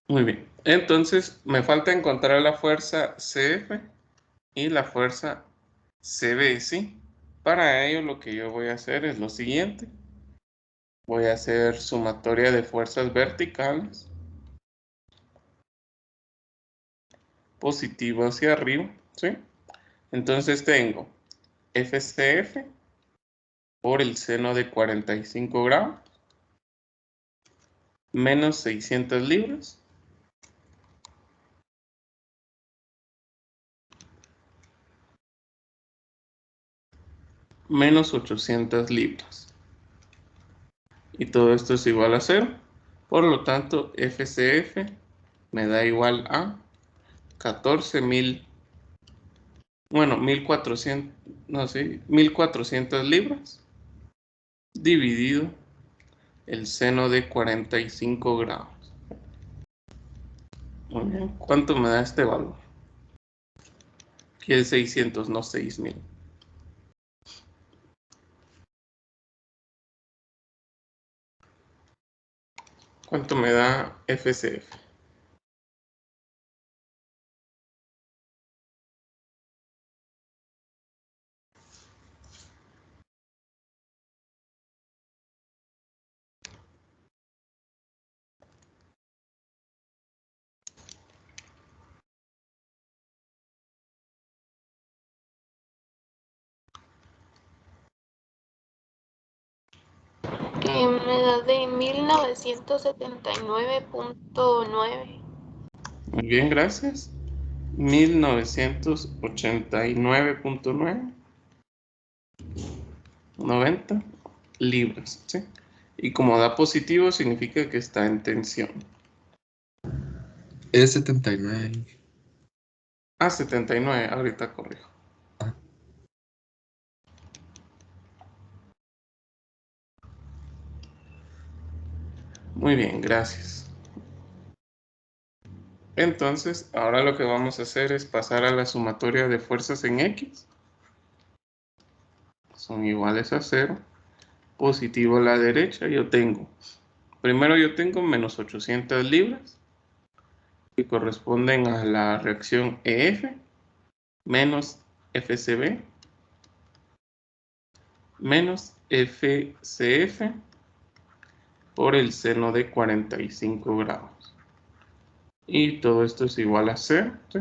Muy bien. Entonces, me falta encontrar la fuerza CF y la fuerza CB, ¿sí? Para ello, lo que yo voy a hacer es lo siguiente. Voy a hacer sumatoria de fuerzas verticales, positivo hacia arriba, ¿sí? Entonces tengo FCF por el seno de 45 grados, menos 600 libras, menos 800 libras. Y todo esto es igual a 0. Por lo tanto, FCF me da igual a 14.000, bueno, 1.400, no sé, 1.400 libras dividido el seno de 45 grados. Muy bien, ¿cuánto me da este valor? Aquí es 600, no 6.000. ¿Cuánto me da FCF? Me da de 1979.9. Muy bien, gracias. 1989.9, 90 libras, ¿sí? Y como da positivo, significa que está en tensión. Es 79. 79, ahorita corrijo. Ah, Muy bien, gracias. Entonces, ahora lo que vamos a hacer es pasar a la sumatoria de fuerzas en X. Son iguales a 0. Positivo a la derecha, primero yo tengo menos 800 libras, que corresponden a la reacción EF, menos FCB, menos FCF, por el seno de 45 grados. Y todo esto es igual a 0, ¿sí?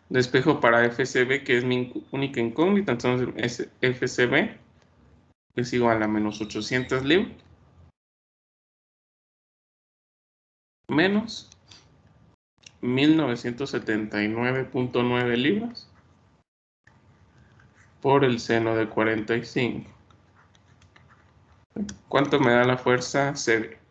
Despejo para FCB, que es mi única incógnita, entonces FCB es igual a menos 800 libras, menos 1979.9 libras, por el seno de 45. ¿Cuánto me da la fuerza CB?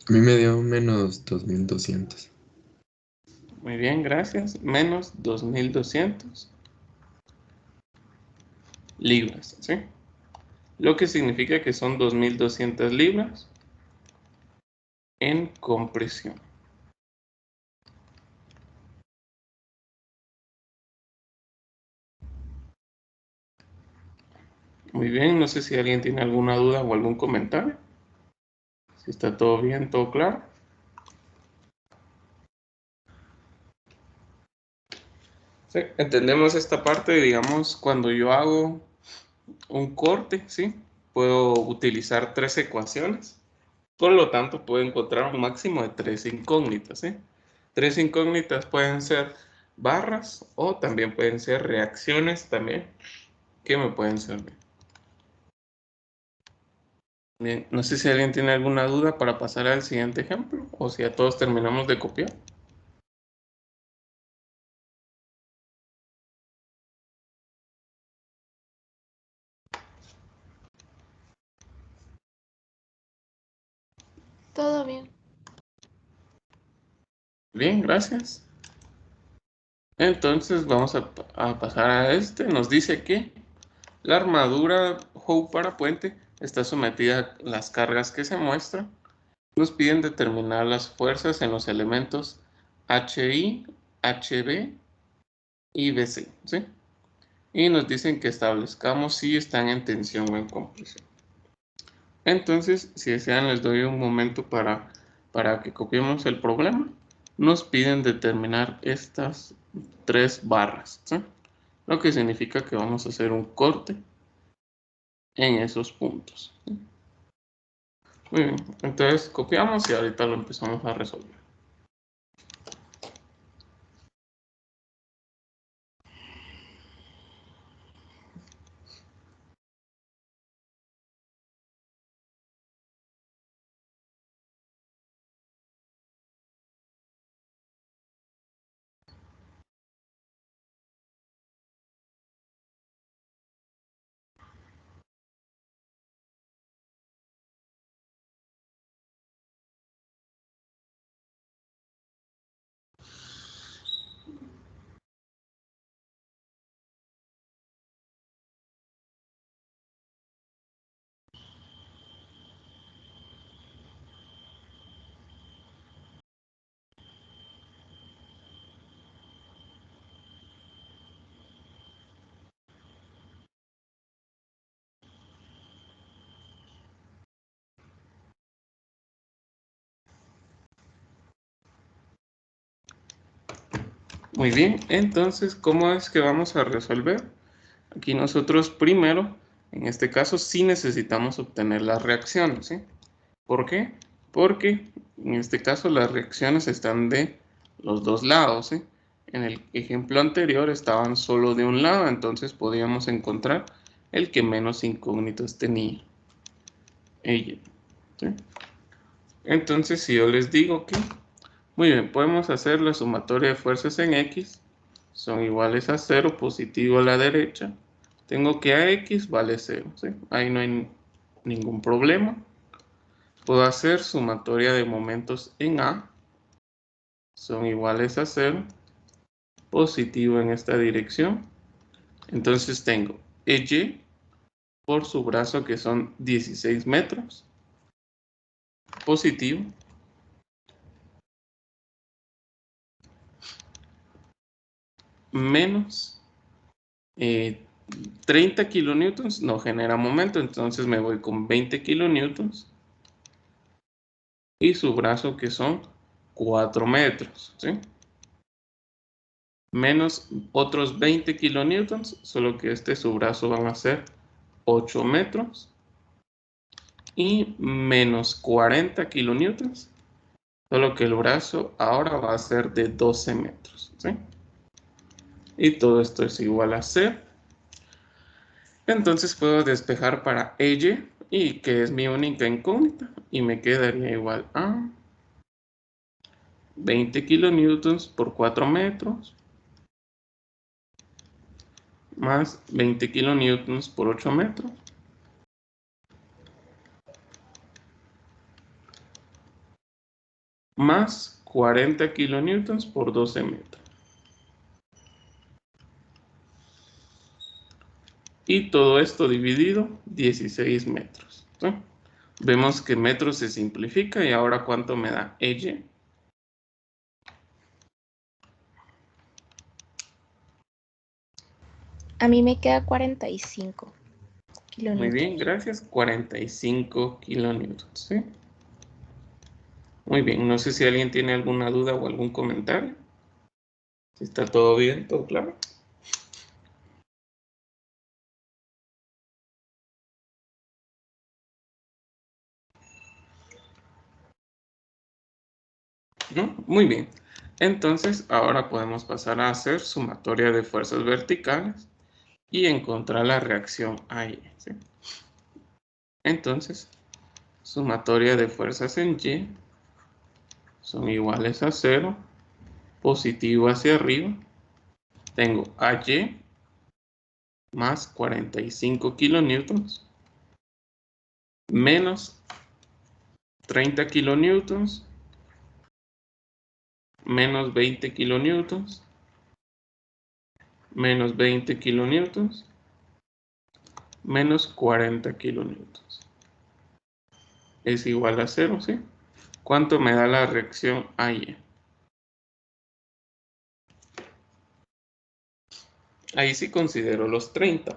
a mí me dio menos 2200. Muy bien, gracias. Menos 2.200 libras, ¿sí? Lo que significa que son 2.200 libras en compresión. Muy bien, no sé si alguien tiene alguna duda o algún comentario. Si está todo bien, todo claro. Sí, entendemos esta parte, digamos, cuando yo hago un corte, ¿sí? Puedo utilizar 3 ecuaciones. Por lo tanto, puedo encontrar un máximo de 3 incógnitas, ¿sí? 3 incógnitas pueden ser barras o también pueden ser reacciones también que me pueden servir. Bien, no sé si alguien tiene alguna duda para pasar al siguiente ejemplo o si ya todos terminamos de copiar. Todo bien. Bien, gracias. Entonces vamos a pasar a este. Nos dice que la armadura Hope parapuente está sometida a las cargas que se muestran. Nos piden determinar las fuerzas en los elementos HI, HB y BC, ¿sí? Y nos dicen que establezcamos si están en tensión o en compresión. Entonces, si desean, les doy un momento para que copiemos el problema. Nos piden determinar estas 3 barras, ¿sí? Lo que significa que vamos a hacer un corte en esos puntos, ¿sí? Muy bien, entonces copiamos y ahorita lo empezamos a resolver. Muy bien, entonces, ¿cómo es que vamos a resolver? Aquí nosotros primero, en este caso, sí necesitamos obtener las reacciones, ¿sí? ¿Por qué? Porque en este caso las reacciones están de los dos lados, ¿sí? En el ejemplo anterior estaban solo de un lado, entonces podíamos encontrar el que menos incógnitas tenía. Ella, ¿sí? Entonces, si yo les digo que, muy bien, podemos hacer la sumatoria de fuerzas en X, son iguales a 0, positivo a la derecha. Tengo que a X vale 0, ¿sí? Ahí no hay ningún problema. Puedo hacer sumatoria de momentos en A, son iguales a 0, positivo en esta dirección. Entonces tengo EY por su brazo que son 16 metros, positivo, menos 30 kilonewtons, no genera momento, entonces me voy con 20 kilonewtons y su brazo que son 4 metros, ¿sí? Menos otros 20 kilonewtons, solo que su brazo van a ser 8 metros y menos 40 kilonewtons, solo que el brazo ahora va a ser de 12 metros, ¿sí? Y todo esto es igual a 0. Entonces puedo despejar para ella y que es mi única incógnita y me quedaría igual a 20 kilonewtons por 4 metros más 20 kilonewtons por 8 metros más 40 kilonewtons por 12 metros. Y todo esto dividido 16 metros, ¿sí? Vemos que metros se simplifica y ahora ¿cuánto me da ella? A mí me queda 45 kilonewtons. Muy bien, gracias. 45 kilonewtons, ¿sí? Muy bien, no sé si alguien tiene alguna duda o algún comentario. Si está todo bien, todo claro. ¿No? Muy bien. Entonces, ahora podemos pasar a hacer sumatoria de fuerzas verticales y encontrar la reacción ahí, ¿sí? Entonces, sumatoria de fuerzas en Y son iguales a 0, positivo hacia arriba. Tengo AY más 45 kilonewtons menos 30 kilonewtons menos 20 kilonewtons menos 20 kilonewtons, menos 40 kilonewtons. Es igual a 0, ¿sí? ¿Cuánto me da la reacción AY? Ahí sí considero los 30.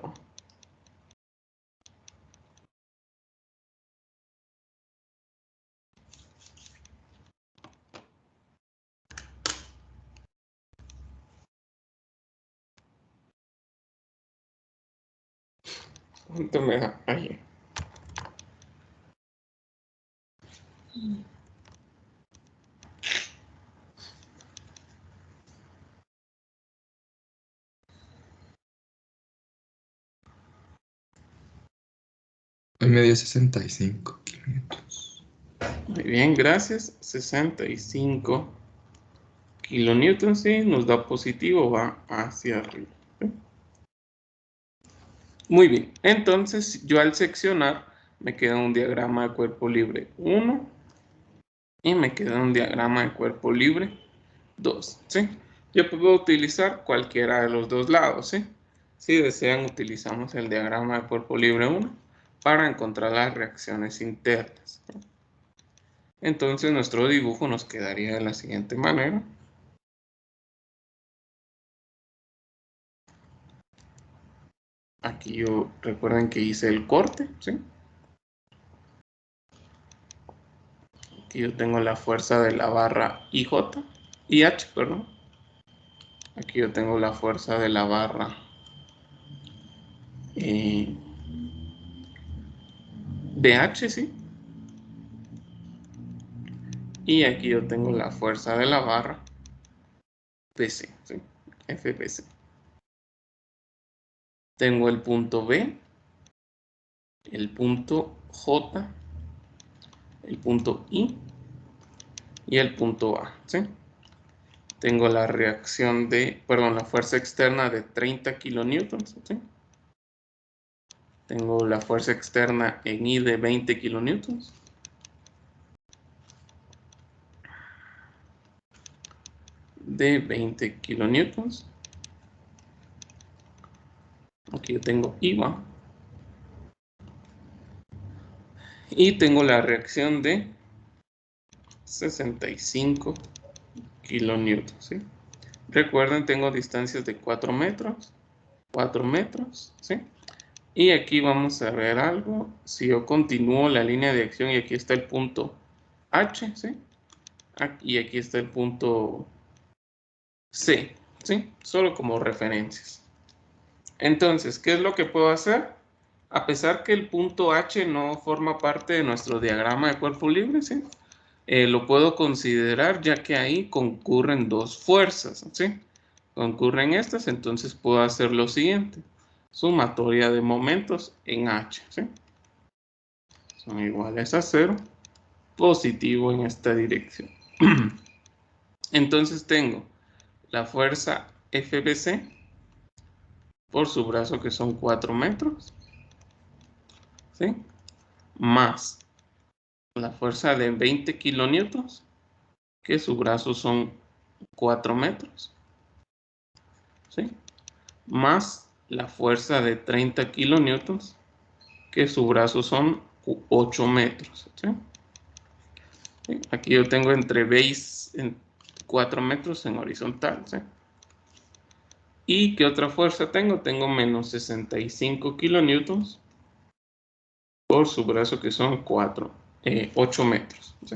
¿Cuánto me da AY? Hoy me dio 65 kilómetros. Muy bien, gracias. 65 kilonewtons, sí, nos da positivo, va hacia arriba. ¿Sí? Muy bien, entonces yo al seccionar me queda un diagrama de cuerpo libre 1 y me queda un diagrama de cuerpo libre 2, ¿sí? Yo puedo utilizar cualquiera de los dos lados, ¿sí? Si desean, utilizamos el diagrama de cuerpo libre 1 para encontrar las reacciones internas. Entonces nuestro dibujo nos quedaría de la siguiente manera. Aquí recuerden que hice el corte, ¿sí? Aquí yo tengo la fuerza de la barra IH, perdón. Aquí yo tengo la fuerza de la barra BH, ¿sí? Y aquí yo tengo la fuerza de la barra PC, ¿sí? FPC. Tengo el punto B, el punto J, el punto I y el punto A, ¿sí? Tengo la reacción la fuerza externa de 30 kilonewtons, ¿sí? Tengo la fuerza externa en I de 20 kilonewtons. De 20 kilonewtons. Aquí yo tengo IVA. Y tengo la reacción de 65 kilonewtons, ¿sí? Recuerden, tengo distancias de 4 metros. 4 metros, ¿sí? Y aquí vamos a ver algo. Si yo continúo la línea de acción y aquí está el punto H, ¿sí? Y aquí está el punto C, ¿sí? Solo como referencias. Entonces, ¿qué es lo que puedo hacer? A pesar que el punto H no forma parte de nuestro diagrama de cuerpo libre, ¿sí? Lo puedo considerar ya que ahí concurren dos fuerzas, ¿sí? Concurren estas, entonces puedo hacer lo siguiente. Sumatoria de momentos en H, ¿sí? Son iguales a 0, positivo en esta dirección. Entonces tengo la fuerza FBC por su brazo, que son 4 metros, ¿sí? Más la fuerza de 20 kilonewtons, que su brazo son 4 metros, ¿sí? Más la fuerza de 30 kilonewtons, que su brazo son 8 metros, ¿sí? ¿Sí? Aquí yo tengo entre base en 4 metros en horizontal, ¿sí? ¿Y qué otra fuerza tengo? Tengo menos 65 kilonewtons por su brazo, que son 8 metros, ¿sí?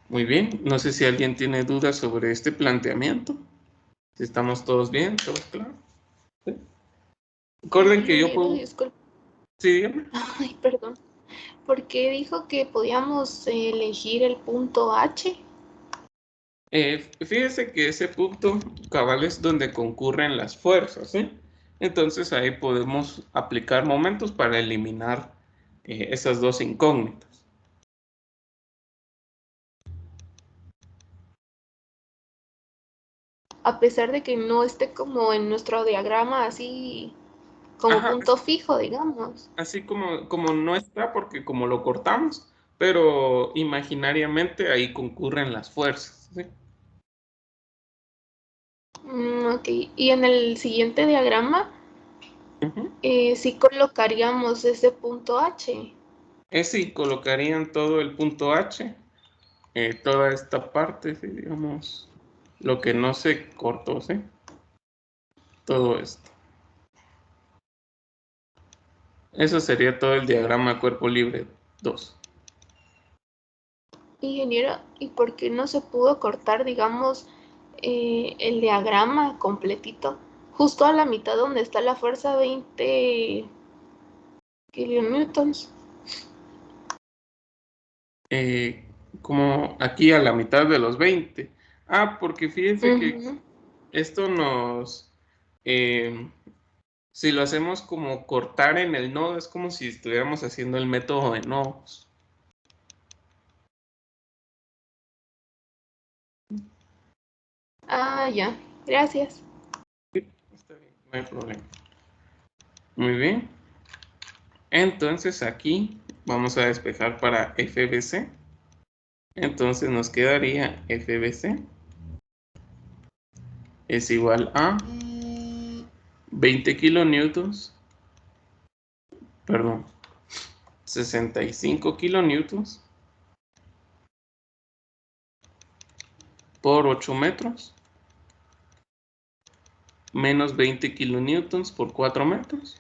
Muy bien, no sé si alguien tiene dudas sobre este planteamiento. Si estamos todos bien, todos claros. ¿Sí? Recuerden que yo puedo... Disculpa. Sí, dígame. Ay, perdón. ¿Por qué dijo que podíamos elegir el punto H? Fíjese que ese punto cabal es donde concurren las fuerzas, ¿sí? Entonces ahí podemos aplicar momentos para eliminar esas dos incógnitas. A pesar de que no esté como en nuestro diagrama así como Ajá, punto fijo, digamos. así como no está, porque como lo cortamos, pero imaginariamente ahí concurren las fuerzas, ¿sí? Ok, y en el siguiente diagrama Ujú. sí colocaríamos ese punto H. Sí, colocarían todo el punto H, toda esta parte, sí, digamos, lo que no se cortó, ¿sí? Todo esto. Eso sería todo el diagrama de cuerpo libre 2. Ingeniero, ¿y por qué no se pudo cortar, digamos, el diagrama completito? Justo a la mitad donde está la fuerza 20 kilonewtons. Como aquí a la mitad de los 20. Porque fíjense que Ujú. esto nos, eh, si lo hacemos como cortar en el nodo, es como si estuviéramos haciendo el método de nodos. Ah, ya. Gracias. Está bien, no hay problema. Muy bien. Entonces aquí vamos a despejar para FBC. Entonces nos quedaría FBC es igual a 20 kilonewtons, perdón, 65 kilonewtons por 8 metros, menos 20 kilonewtons por 4 metros,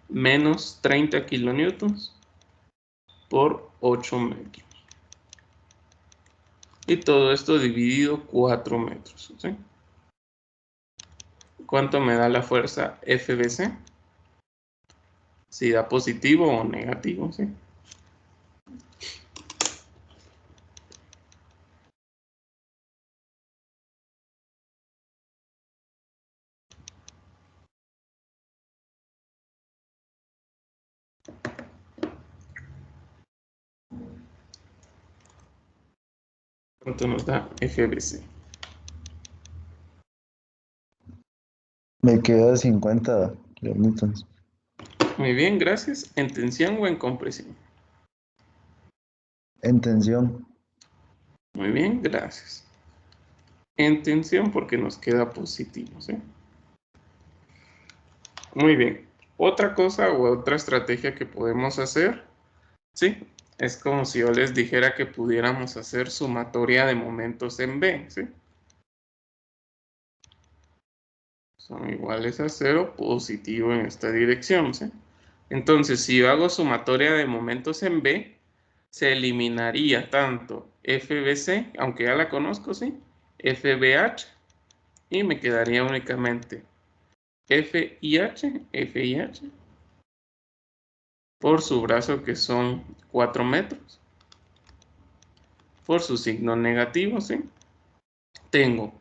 menos 30 kilonewtons por 8 metros. Y todo esto dividido 4 metros, ¿sí? ¿Cuánto me da la fuerza FBC? Si da positivo o negativo, ¿sí? ¿Cuánto nos da FBC? Me queda 50 kilonewtons. Muy bien, gracias. ¿En tensión o en compresión? En tensión. Muy bien, gracias. En tensión porque nos queda positivo, ¿sí? Muy bien. Otra cosa u otra estrategia que podemos hacer, ¿sí? Es como si yo les dijera que pudiéramos hacer sumatoria de momentos en B, ¿sí? Son iguales a 0, positivo en esta dirección, ¿sí? Entonces, si yo hago sumatoria de momentos en B, se eliminaría tanto FBC, aunque ya la conozco, ¿sí? FBH, y me quedaría únicamente FIH por su brazo que son 4 metros, por su signo negativo, ¿sí? Tengo,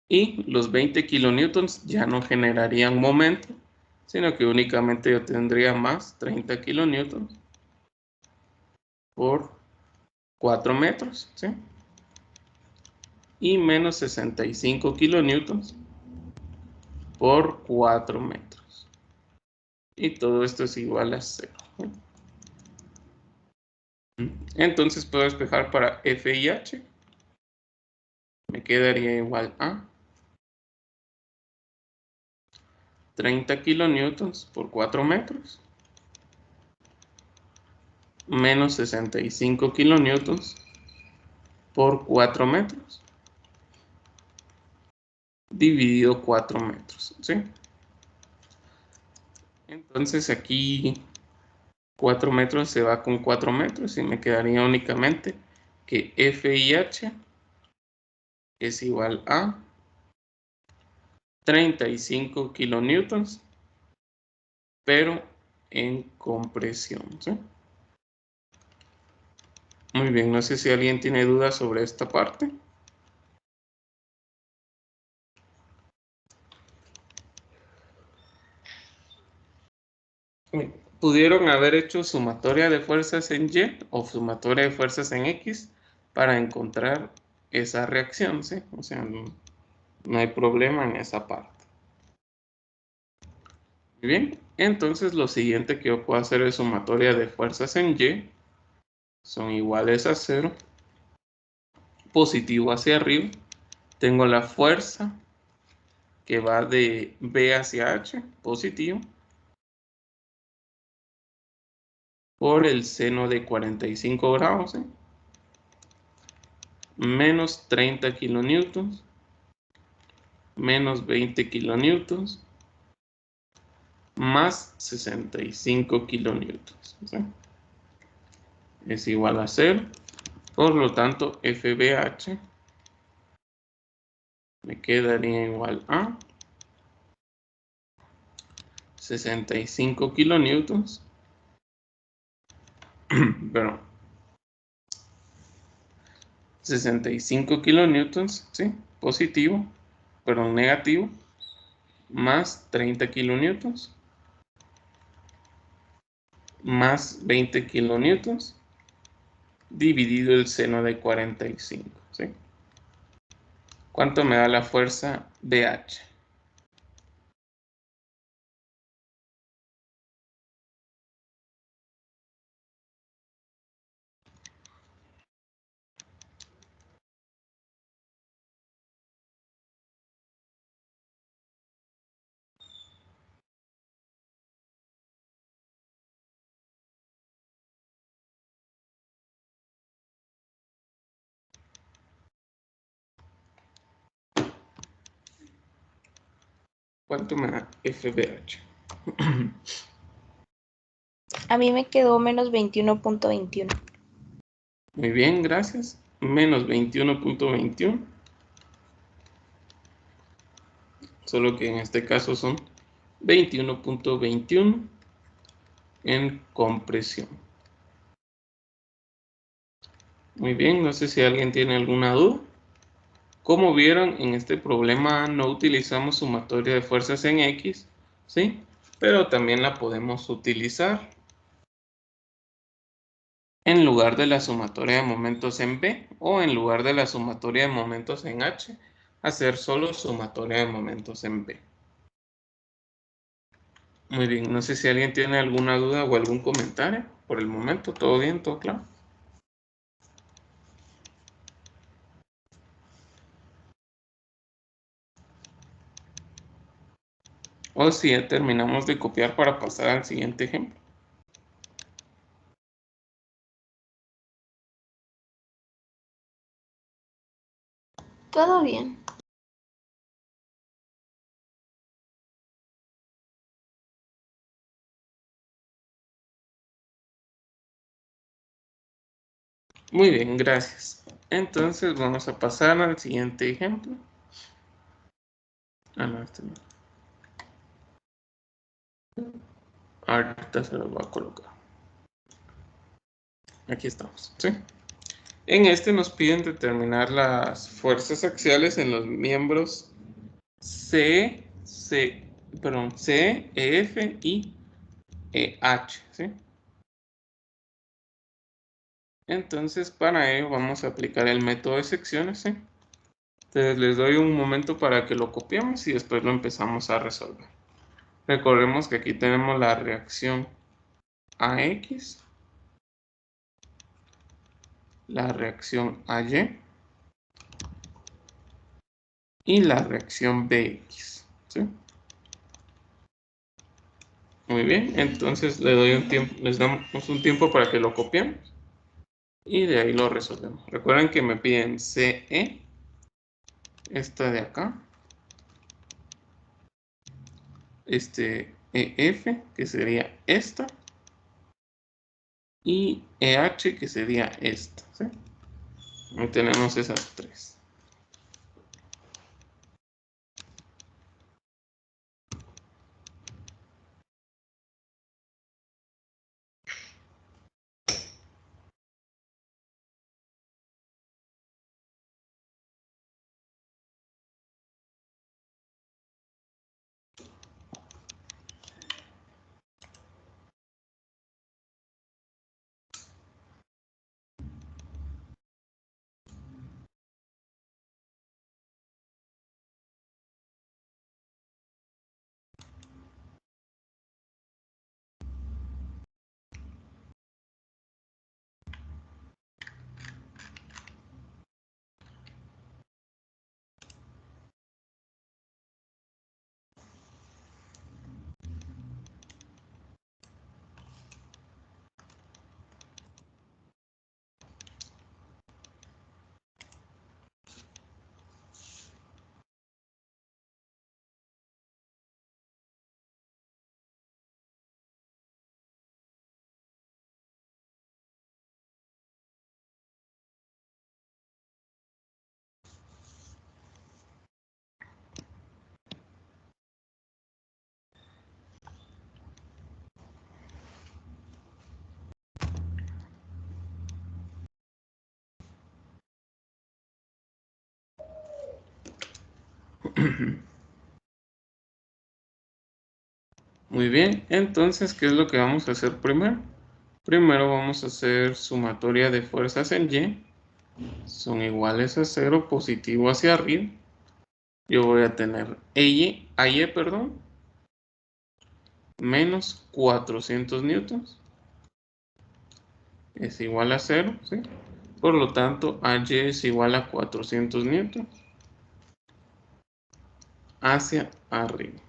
y los 20 kilonewtons ya no generarían momento, sino que únicamente yo tendría más 30 kilonewtons por 4 metros, ¿sí? Y menos 65 kilonewtons por 4 metros. Y todo esto es igual a 0. Entonces puedo despejar para F y H. Me quedaría igual a 30 kilonewtons por 4 metros. Menos 65 kilonewtons por 4 metros. Dividido 4 metros, ¿sí? Entonces aquí 4 metros se va con 4 metros y me quedaría únicamente que FIH es igual a 35 kilonewtons, pero en compresión, ¿sí? Muy bien, no sé si alguien tiene dudas sobre esta parte. Pudieron haber hecho sumatoria de fuerzas en Y o sumatoria de fuerzas en X para encontrar esa reacción, ¿sí? O sea, no hay problema en esa parte. Muy bien, entonces lo siguiente que yo puedo hacer es sumatoria de fuerzas en Y. Son iguales a 0. Positivo hacia arriba. Tengo la fuerza que va de B hacia H, positivo, por el seno de 45 grados, menos 30 kilonewtons, menos 20 kilonewtons, más 65 kilonewtons. ¿Sí? Es igual a 0. Por lo tanto, FBH me quedaría igual a 65 kilonewtons. Pero 65 kilonewtons, ¿sí? Positivo, perdón, negativo, más 30 kilonewtons, más 20 kilonewtons, dividido el seno de 45, ¿sí? ¿Cuánto me da la fuerza BH? ¿Cuánto me da FBH? A mí me quedó menos 21.21. Muy bien, gracias. Menos 21.21. Solo que en este caso son 21.21 en compresión. Muy bien, no sé si alguien tiene alguna duda. Como vieron, en este problema no utilizamos sumatoria de fuerzas en X, ¿sí? Pero también la podemos utilizar en lugar de la sumatoria de momentos en B o en lugar de la sumatoria de momentos en H, hacer solo sumatoria de momentos en B. Muy bien, no sé si alguien tiene alguna duda o algún comentario. Por el momento, todo bien, todo claro. O si ya terminamos de copiar para pasar al siguiente ejemplo. Todo bien. Muy bien, gracias. Entonces vamos a pasar al siguiente ejemplo. Ah, no, este no. Ahorita se lo voy a colocar. Aquí estamos, ¿sí? En este nos piden determinar las fuerzas axiales en los miembros C, E, F y H, ¿sí? Entonces, para ello vamos a aplicar el método de secciones, ¿sí? Entonces, les doy un momento para que lo copiemos y después lo empezamos a resolver. Recordemos que aquí tenemos la reacción AX, la reacción AY y la reacción BX, ¿sí? Muy bien, entonces le doy un tiempo, les damos un tiempo para que lo copiemos y de ahí lo resolvemos. Recuerden que me piden CE, esta de acá, EF, que sería esta, y EH, que sería esta, ¿sí? Ahí tenemos esas tres. Muy bien, entonces, ¿qué es lo que vamos a hacer primero? Primero vamos a hacer sumatoria de fuerzas en Y. Son iguales a 0, positivo hacia arriba. Yo voy a tener AY, perdón, menos 400 newtons. Es igual a 0, ¿sí? Por lo tanto, AY es igual a 400 newtons hacia arriba.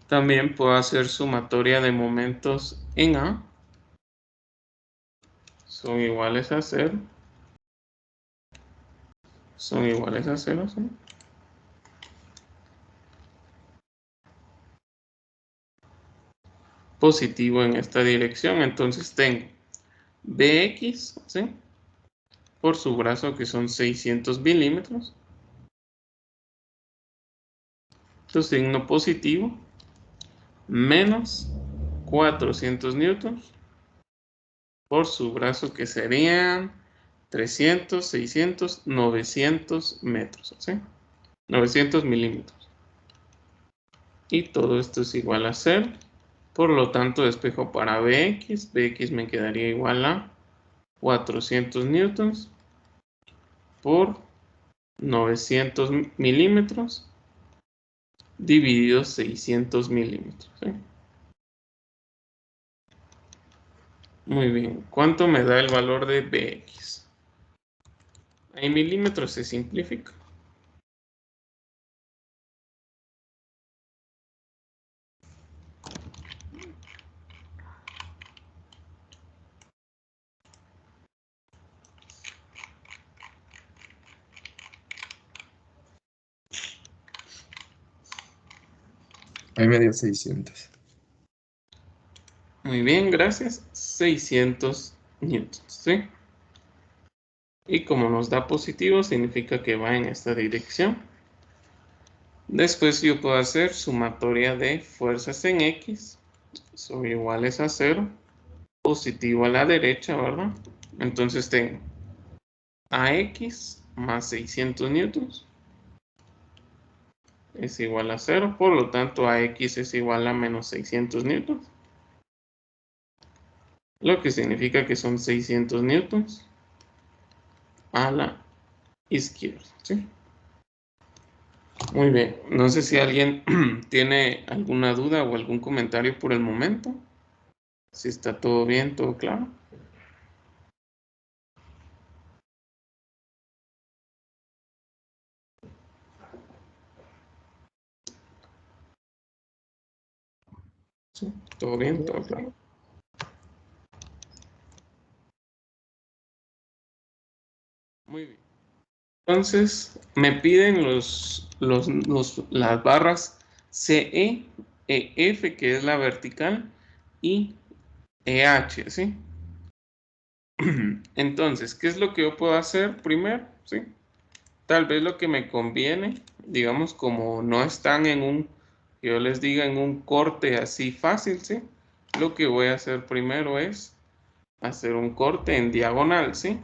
También puedo hacer sumatoria de momentos en A. Son iguales a 0. Son iguales a 0, ¿sí? Positivo en esta dirección. Entonces tengo BX, ¿sí? Por su brazo, que son 600 milímetros. Su signo positivo, menos 400 newtons por su brazo, que serían 300, 600, 900 metros, ¿sí? 900 milímetros. Y todo esto es igual a 0. Por lo tanto, despejo para BX. BX me quedaría igual a 400 newtons por 900 milímetros dividido 600 milímetros, ¿sí? Muy bien. ¿Cuánto me da el valor de BX? En milímetros se simplifica. Ahí me dio 600. Muy bien, gracias. 600 newtons, ¿sí? Y como nos da positivo, significa que va en esta dirección. Después yo puedo hacer sumatoria de fuerzas en X. Son iguales a 0. Positivo a la derecha, ¿verdad? Entonces tengo AX más 600 newtons es igual a 0. Por lo tanto, AX es igual a menos 600 newtons. Lo que significa que son 600 newtons a la izquierda, ¿sí? Muy bien, no sé si alguien tiene alguna duda o algún comentario por el momento. Si está todo bien, todo claro. Sí, todo bien, todo claro. Muy bien. Entonces, me piden las barras CE, EF, que es la vertical, y EH, ¿sí? Entonces, ¿qué es lo que yo puedo hacer primero? ¿Sí? Tal vez lo que me conviene, digamos, como no están en un, que yo les diga, en un corte así fácil, ¿sí? Lo que voy a hacer primero es hacer un corte en diagonal, ¿sí?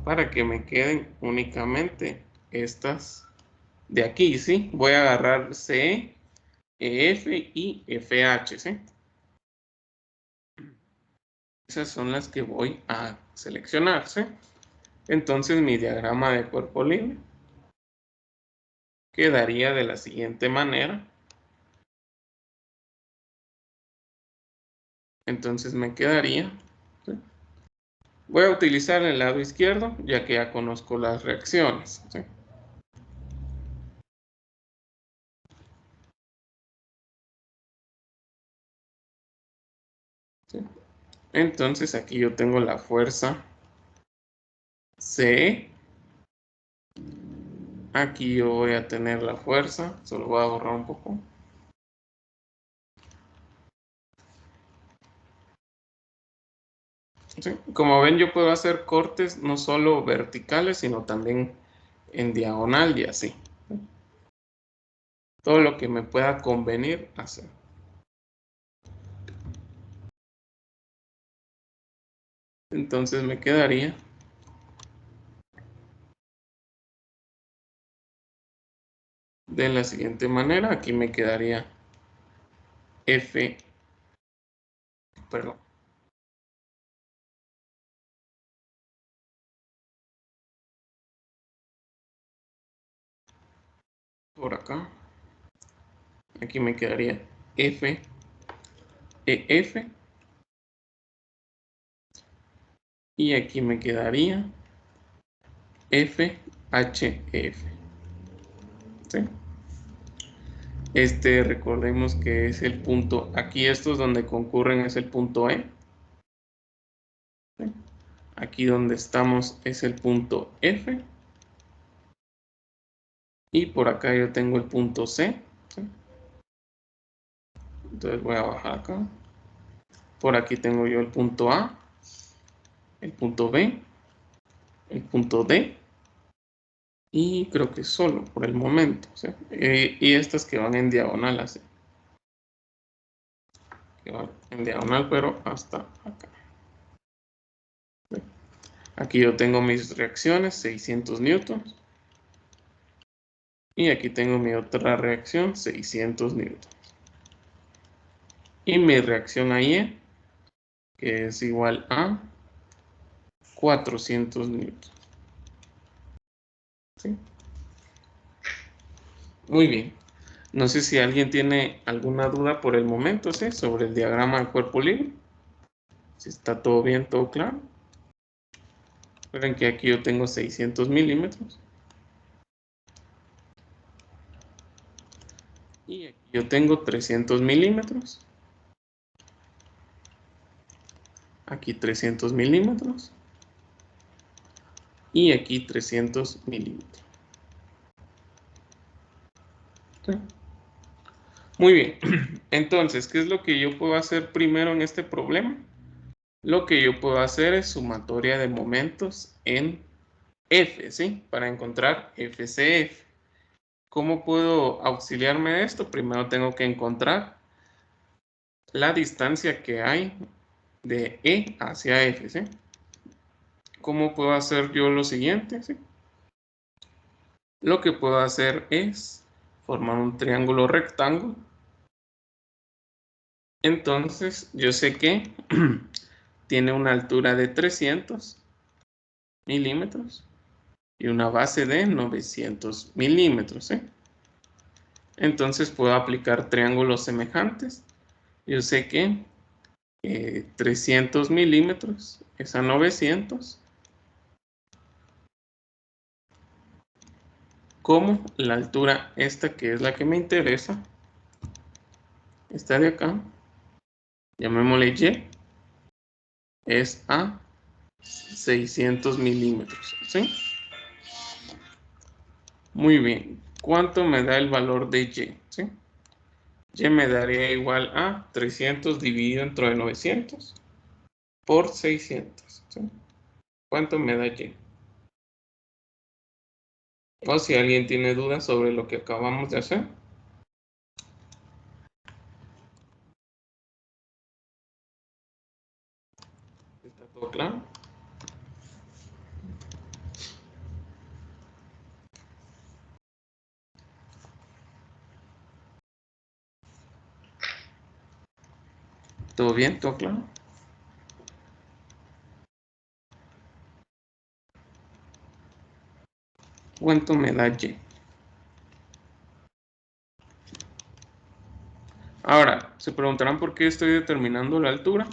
Para que me queden únicamente estas de aquí, ¿sí? Voy a agarrar C, EF y FH, ¿sí? Esas son las que voy a seleccionar, ¿sí? Entonces mi diagrama de cuerpo libre quedaría de la siguiente manera. Entonces me quedaría, ¿sí? Voy a utilizar el lado izquierdo, ya que ya conozco las reacciones, ¿sí? ¿Sí? Entonces aquí yo tengo la fuerza C. Aquí yo voy a tener la fuerza, solo voy a borrar un poco. ¿Sí? Como ven, yo puedo hacer cortes no solo verticales, sino también en diagonal y así. ¿Sí? Todo lo que me pueda convenir hacer. Entonces me quedaría de la siguiente manera. Aquí me quedaría F, perdón. Por acá. Aquí me quedaría F, EF. Y aquí me quedaría FHF. ¿Sí? Recordemos que es el punto, aquí estos donde concurren es el punto E. ¿Sí? Aquí donde estamos es el punto F. Y por acá yo tengo el punto C. ¿Sí? Entonces voy a bajar acá. Por aquí tengo yo el punto A, el punto B, el punto D. Y creo que solo por el momento. ¿Sí? Y estas que van en diagonal así. Que van en diagonal pero hasta acá. ¿Sí? Aquí yo tengo mis reacciones, 600 newtons. Y aquí tengo mi otra reacción, 600 newtons. Y mi reacción ahí, que es igual a 400 newtons. ¿Sí? Muy bien. No sé si alguien tiene alguna duda por el momento, ¿sí? Sobre el diagrama de cuerpo libre. Si está todo bien, todo claro. Recuerden que aquí yo tengo 600 milímetros. Y aquí yo tengo 300 milímetros. Aquí 300 milímetros. Y aquí 300 milímetros. ¿Sí? Muy bien. Entonces, ¿qué es lo que yo puedo hacer primero en este problema? Lo que yo puedo hacer es sumatoria de momentos en F, ¿sí? Para encontrar FCF. ¿Cómo puedo auxiliarme de esto? Primero tengo que encontrar la distancia que hay de E hacia F, ¿sí? ¿Cómo puedo hacer yo lo siguiente? ¿Sí? Lo que puedo hacer es formar un triángulo rectángulo. Entonces, yo sé que tiene una altura de 300 milímetros y una base de 900 milímetros, ¿sí? Entonces puedo aplicar triángulos semejantes. Yo sé que 300 milímetros es a 900, como la altura esta que es la que me interesa, esta de acá, llamémosle Y, es a 600 milímetros, ¿sí? Muy bien. ¿Cuánto me da el valor de Y? ¿Sí? Y me daría igual a 300 dividido entre 900 por 600. ¿Sí? ¿Cuánto me da Y? O si alguien tiene dudas sobre lo que acabamos de hacer. ¿Está todo claro? ¿Todo bien? ¿Todo claro? ¿Cuánto me da Y? Ahora, se preguntarán por qué estoy determinando la altura.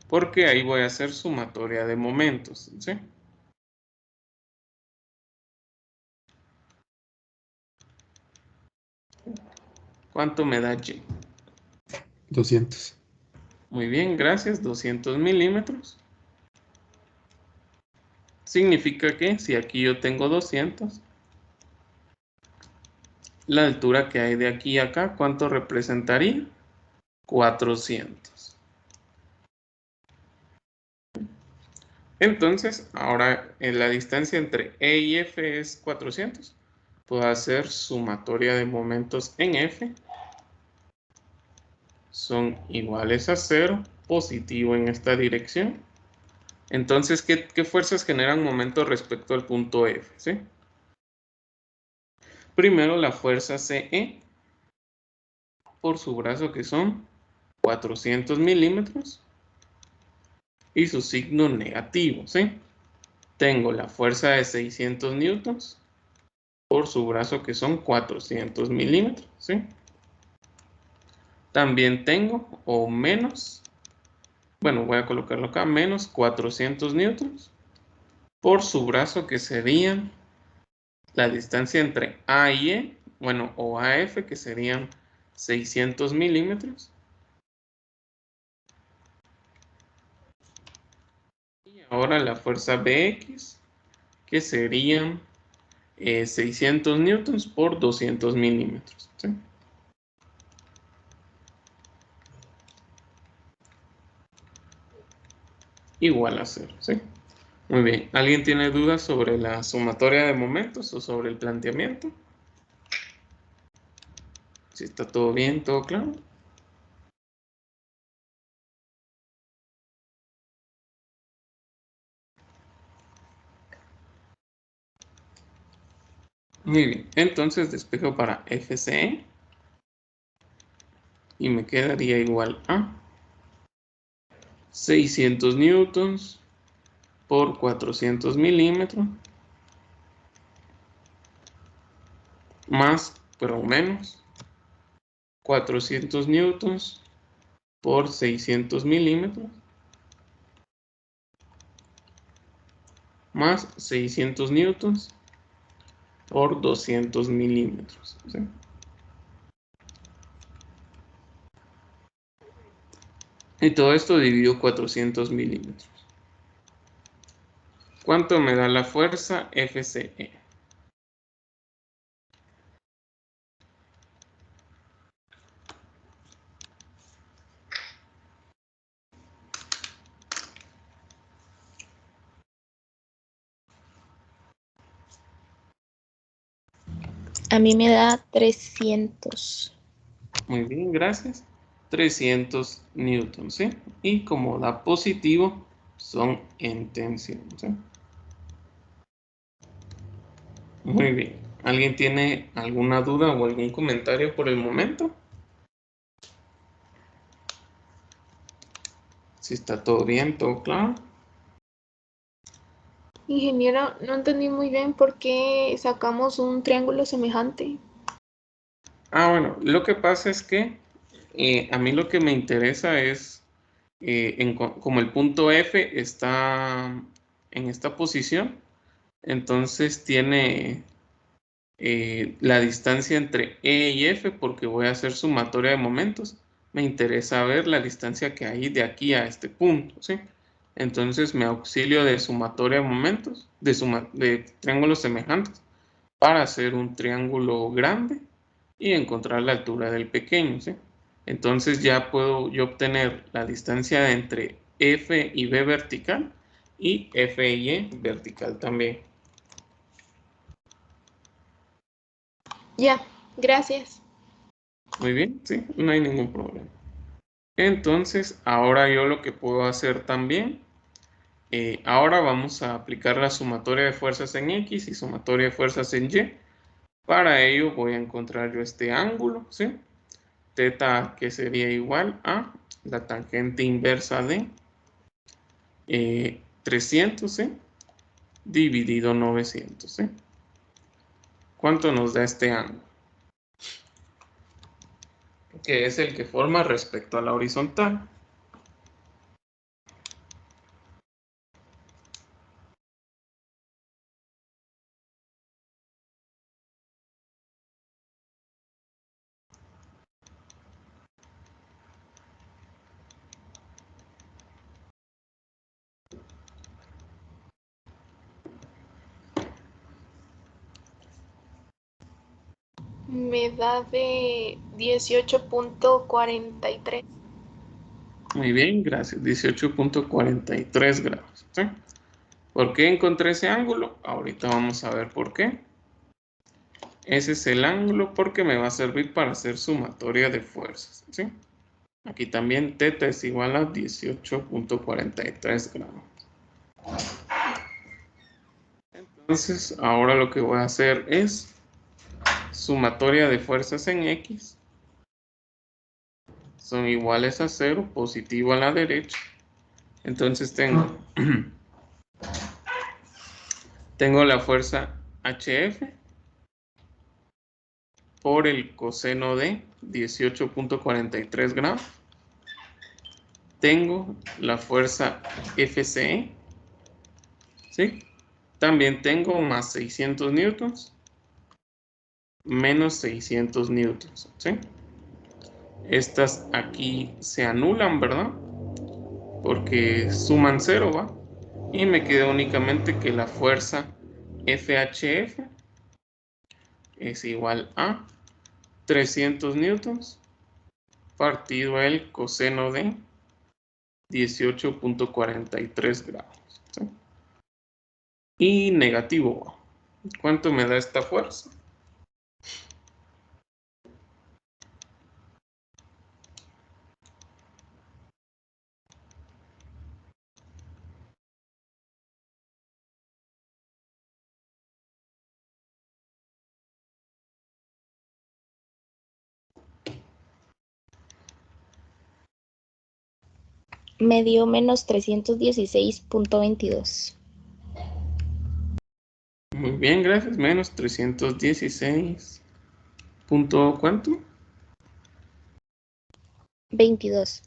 Porque ahí voy a hacer sumatoria de momentos, ¿sí? ¿Cuánto me da Y? 200. Muy bien, gracias. 200 milímetros. Significa que si aquí yo tengo 200, la altura que hay de aquí a acá, ¿cuánto representaría? 400. Entonces, ahora en la distancia entre E y F es 400. Puedo hacer sumatoria de momentos en F. Son iguales a 0, positivo en esta dirección. Entonces, ¿qué fuerzas generan momentos respecto al punto F? ¿Sí? primero la fuerza CE por su brazo, que son 400 milímetros, y su signo negativo, ¿sí? Tengo la fuerza de 600 newtons por su brazo, que son 400 milímetros, ¿sí? También tengo, o menos, bueno, voy a colocarlo acá, menos 400 newtons por su brazo, que serían la distancia entre A y E, bueno, o AF, que serían 600 milímetros. Y ahora la fuerza BX, que serían 600 newtons por 200 milímetros, ¿sí? Igual a 0, ¿sí? Muy bien. ¿Alguien tiene dudas sobre la sumatoria de momentos o sobre el planteamiento? Si está todo bien, todo claro. Muy bien. Entonces despejo para FCE y me quedaría igual a 600 newtons por 400 milímetros más, pero menos, 400 newtons por 600 milímetros más 600 newtons por 200 milímetros, ¿sí? Y todo esto dividido 400 milímetros. ¿Cuánto me da la fuerza FCE? A mí me da 300. Muy bien, gracias. 300 newtons, ¿sí? Y como da positivo, son en tensión, ¿sí? Muy bien. ¿Alguien tiene alguna duda o algún comentario por el momento? Si está todo bien, todo claro. Ingeniero, no entendí muy bien por qué sacamos un triángulo semejante. Ah, bueno, lo que pasa es que a mí lo que me interesa es, como el punto F está en esta posición, entonces tiene la distancia entre E y F, porque voy a hacer sumatoria de momentos. Me interesa ver la distancia que hay de aquí a este punto, ¿sí? Entonces me auxilio de sumatoria de momentos, de triángulos semejantes, para hacer un triángulo grande y encontrar la altura del pequeño, ¿sí? Entonces ya puedo yo obtener la distancia entre F y B vertical y F y E vertical también. Ya, gracias. Muy bien, sí, no hay ningún problema. Entonces, ahora yo lo que puedo hacer también, ahora vamos a aplicar la sumatoria de fuerzas en X y sumatoria de fuerzas en Y. Para ello voy a encontrar yo este ángulo, ¿sí? Teta, que sería igual a la tangente inversa de 300, ¿sí? Dividido 900, ¿sí? ¿Cuánto nos da este ángulo? Que es el que forma respecto a la horizontal. Me da de 18.43. Muy bien, gracias. 18.43 grados, ¿sí? ¿Por qué encontré ese ángulo? Ahorita vamos a ver por qué. Ese es el ángulo porque me va a servir para hacer sumatoria de fuerzas, ¿sí? Aquí también teta es igual a 18.43 grados. Entonces, ahora lo que voy a hacer es sumatoria de fuerzas en X son iguales a 0, positivo a la derecha. Entonces tengo, tengo la fuerza HF por el coseno de 18.43 grados. Tengo la fuerza FCE, ¿sí? También tengo más 600 newtons, menos 600 newtons, ¿sí? Estas aquí se anulan, ¿verdad? Porque suman 0, ¿va? Y me queda únicamente que la fuerza FHF es igual a 300 newtons partido el coseno de 18.43 grados, ¿sí? Y negativo, ¿cuánto me da esta fuerza? Me dio menos 316.22. Muy bien, gracias. Menos 316. ¿Punto cuánto? 22.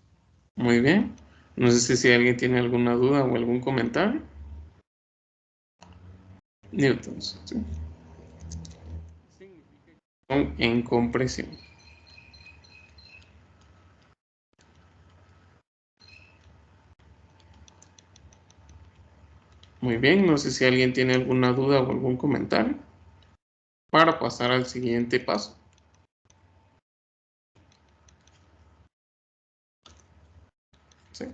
Muy bien. No sé si alguien tiene alguna duda o algún comentario. Newtons, ¿sí? En compresión. Muy bien, no sé si alguien tiene alguna duda o algún comentario para pasar al siguiente paso. ¿Sí?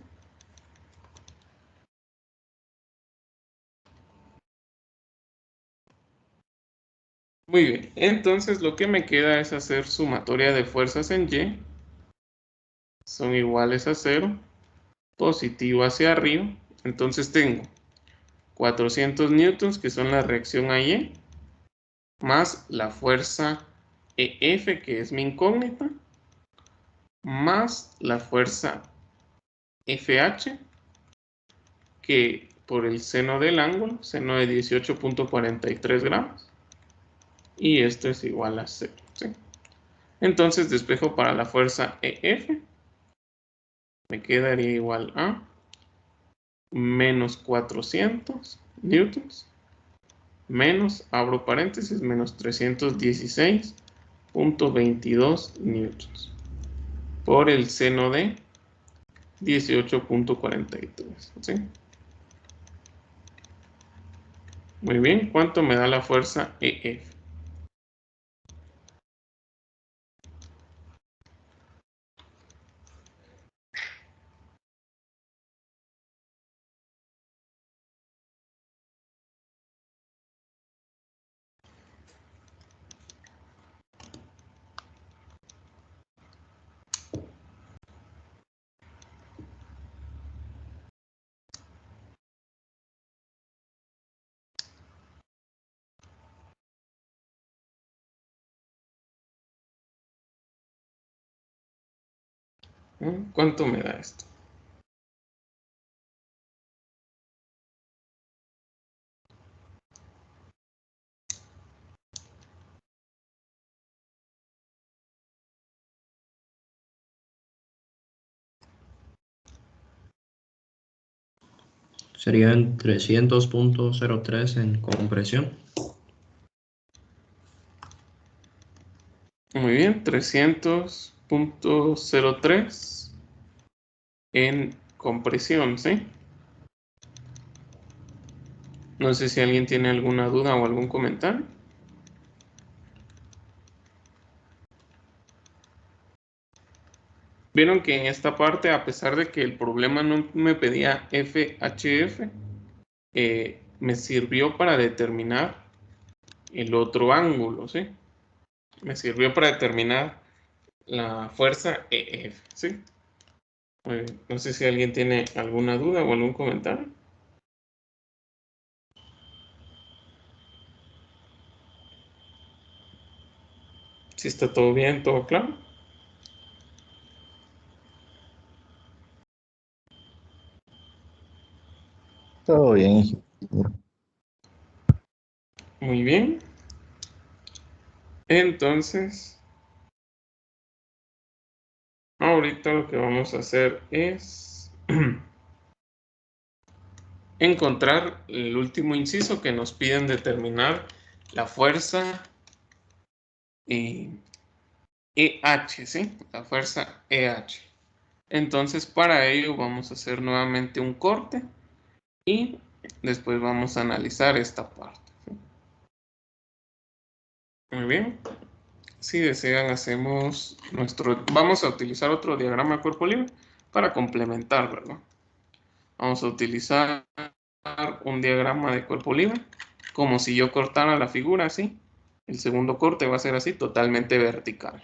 Muy bien, entonces lo que me queda es hacer sumatoria de fuerzas en Y. Son iguales a 0, positivo hacia arriba. Entonces tengo 400 newtons, que son la reacción a Y, más la fuerza EF, que es mi incógnita, más la fuerza FH, que por el seno del ángulo, seno de 18.43 grados, y esto es igual a 0, ¿sí? Entonces despejo para la fuerza EF, me quedaría igual a menos 400 newtons, menos, abro paréntesis, menos 316.22 newtons, por el seno de 18.43, ¿sí? Muy bien, ¿cuánto me da la fuerza EF? ¿Cuánto me da esto? Serían 300.03 en compresión. Muy bien, 300.03 en compresión, ¿sí? No sé si alguien tiene alguna duda o algún comentario. Vieron que en esta parte, a pesar de que el problema no me pedía FHF, me sirvió para determinar el otro ángulo, ¿sí? Me sirvió para determinar la fuerza EF, ¿sí? Muy bien. No sé si alguien tiene alguna duda o algún comentario. Si está todo bien, todo claro. Todo bien, ingeniero. Muy bien. Entonces, ahorita lo que vamos a hacer es encontrar el último inciso que nos piden determinar la fuerza EH, ¿sí? La fuerza EH. Entonces, para ello vamos a hacer nuevamente un corte y después vamos a analizar esta parte, ¿sí? Muy bien. Si desean, hacemos vamos a utilizar otro diagrama de cuerpo libre para complementar, ¿verdad? Vamos a utilizar un diagrama de cuerpo libre, como si yo cortara la figura así. El segundo corte va a ser así, totalmente vertical.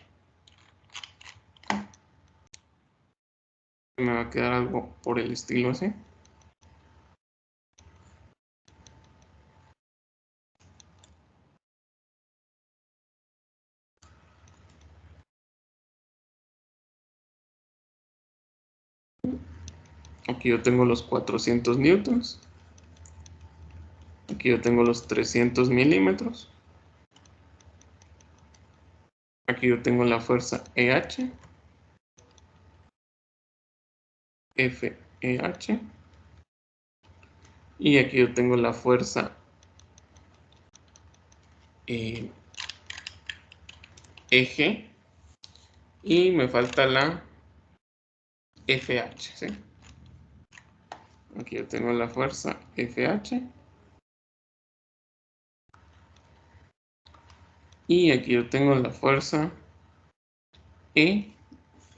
Me va a quedar algo por el estilo así. Aquí yo tengo los 400 newtons. Aquí yo tengo los 300 milímetros. Aquí yo tengo la fuerza EH. FEH. Y aquí yo tengo la fuerza EG. Y me falta la FH, ¿sí? Aquí yo tengo la fuerza FH. Y aquí yo tengo la fuerza E.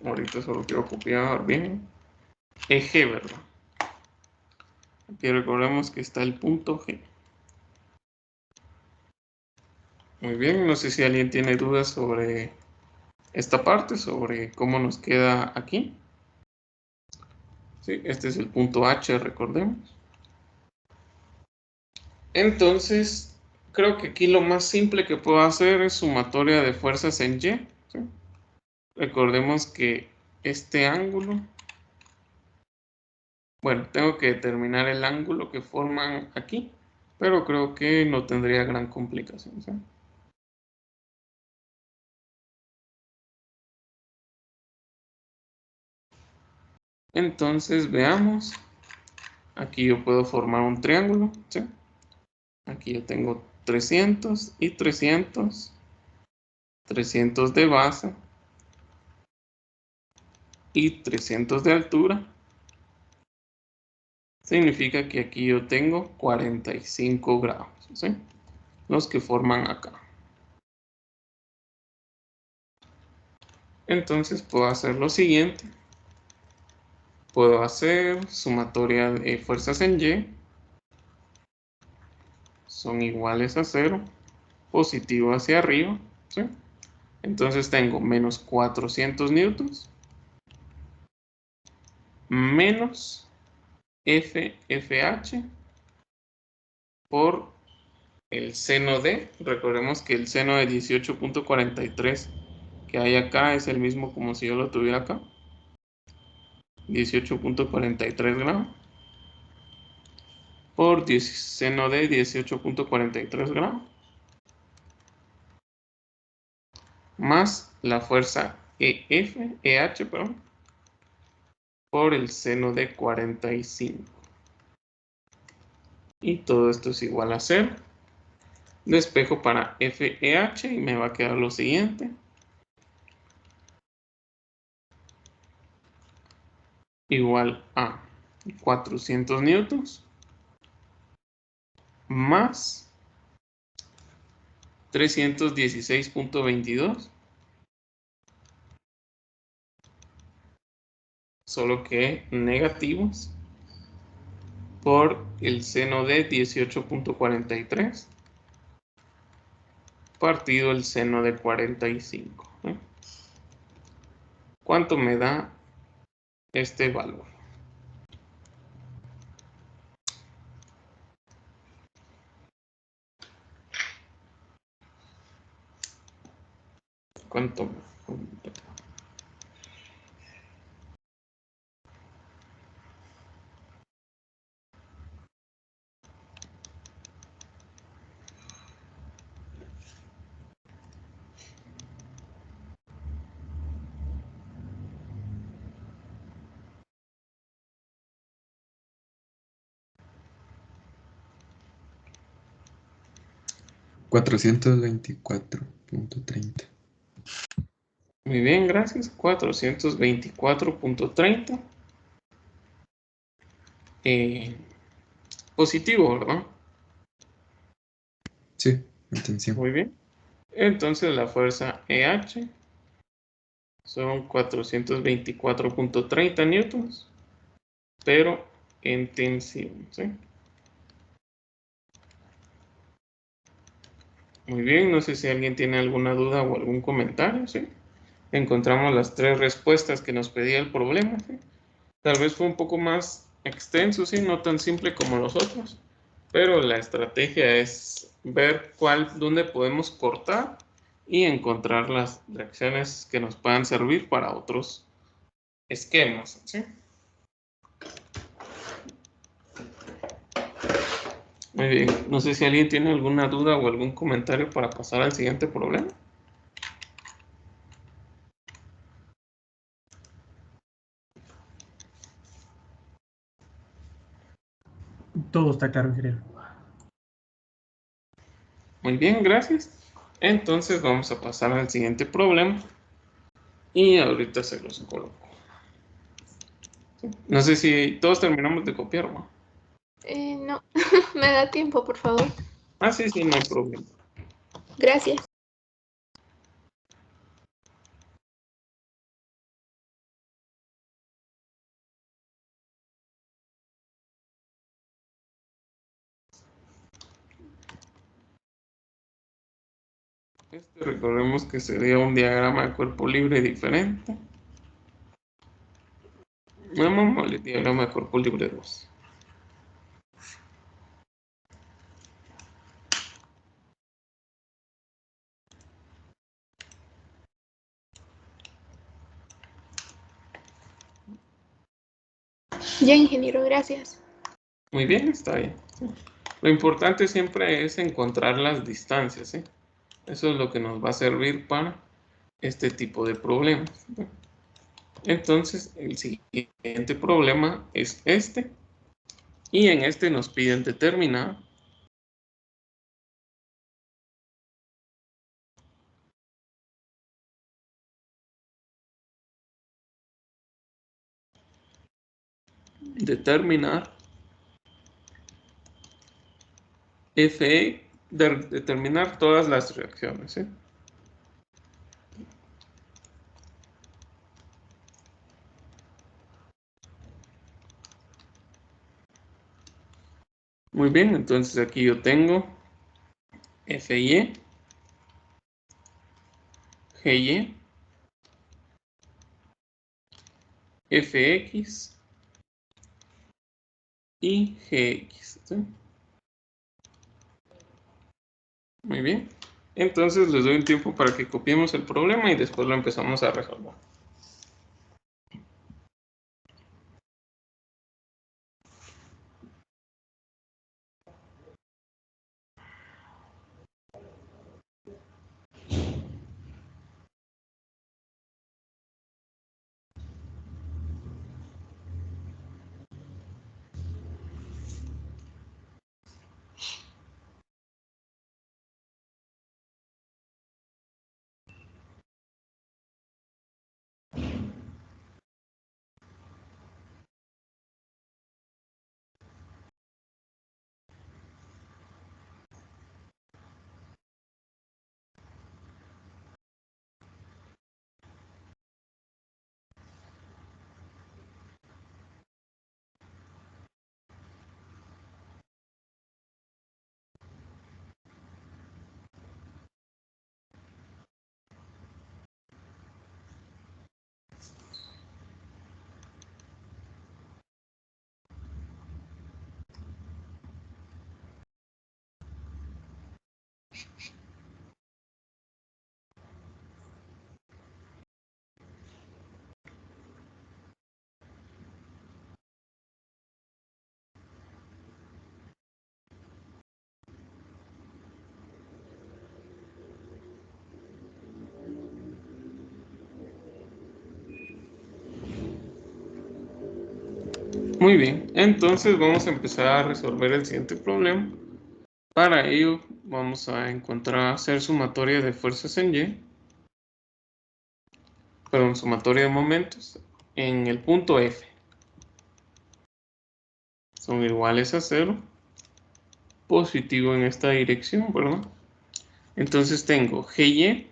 Ahorita solo quiero copiar bien. EG, ¿verdad? Aquí recordemos que está el punto G. Muy bien, no sé si alguien tiene dudas sobre esta parte, sobre cómo nos queda aquí. Sí, este es el punto H, recordemos. Entonces, creo que aquí lo más simple que puedo hacer es sumatoria de fuerzas en Y, ¿sí? Recordemos que este ángulo, bueno, tengo que determinar el ángulo que forman aquí, pero creo que no tendría gran complicación, ¿sí? Entonces, veamos. Aquí yo puedo formar un triángulo, ¿sí? Aquí yo tengo 300 y 300, 300 de base y 300 de altura. Significa que aquí yo tengo 45 grados, ¿sí? Los que forman acá. Entonces puedo hacer lo siguiente. Puedo hacer sumatoria de fuerzas en Y. Son iguales a 0. Positivo hacia arriba, ¿sí? Entonces tengo menos 400 newtons menos FH por el seno de, recordemos que el seno de 18.43 que hay acá es el mismo como si yo lo tuviera acá, 18.43 grados por seno de 18.43 grados más la fuerza EH, perdón, por el seno de 45. Y todo esto es igual a 0. Despejo para FEH y me va a quedar lo siguiente. Igual a 400 newtons más 316.22, solo que negativos, por el seno de 18.43 partido el seno de 45. ¿Cuánto me da este valor? ¿Cuánto? 424.30. Muy bien, gracias. 424.30. Positivo, ¿verdad? Sí, atención. Muy bien. Entonces la fuerza EH son 424.30 newtons, pero en tensión, ¿sí? Muy bien, no sé si alguien tiene alguna duda o algún comentario, ¿sí? Encontramos las tres respuestas que nos pedía el problema, ¿sí? Tal vez fue un poco más extenso, ¿sí? No tan simple como los otros, pero la estrategia es ver dónde podemos cortar y encontrar las reacciones que nos puedan servir para otros esquemas, ¿sí? Muy bien, no sé si alguien tiene alguna duda o algún comentario para pasar al siguiente problema. Todo está claro, ingeniero. Muy bien, gracias. Entonces vamos a pasar al siguiente problema y ahorita se los coloco. No sé si todos terminamos de copiar, ¿no? No, me da tiempo, por favor. Ah, sí, sí, no hay problema. Gracias. Recordemos que sería un diagrama de cuerpo libre diferente. Llamémosle diagrama de cuerpo libre 2. Ya, ingeniero, gracias. Muy bien, está bien. Sí. Lo importante siempre es encontrar las distancias, ¿sí? Eso es lo que nos va a servir para este tipo de problemas, ¿sí? Entonces, el siguiente problema es este. Y en este nos piden determinar Fe, determinar todas las reacciones, ¿sí? Muy bien, entonces aquí yo tengo FY, GY, FX y GX, ¿sí? Muy bien. Entonces les doy un tiempo para que copiemos el problema y después lo empezamos a resolver. Muy bien, entonces vamos a empezar a resolver el siguiente problema. Para ello vamos a hacer sumatoria de fuerzas en Y, perdón, sumatoria de momentos en el punto F. Son iguales a 0, positivo en esta dirección, ¿verdad? Entonces tengo GY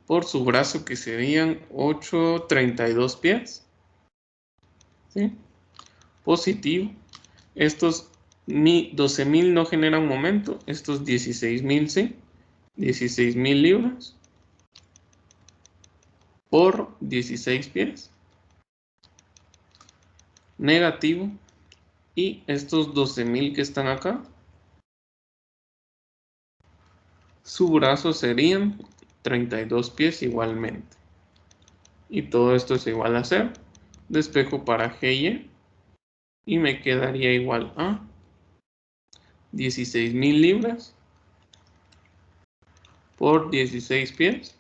por su brazo, que serían 832 pies, ¿sí? Positivo. Estos 12.000 no generan momento, estos 16.000 sí, 16.000 libras por 16 pies, negativo, y estos 12.000 que están acá, su brazo serían 32 pies igualmente, y todo esto es igual a 0. Despejo para GY y me quedaría igual a 16.000 libras por 16 pies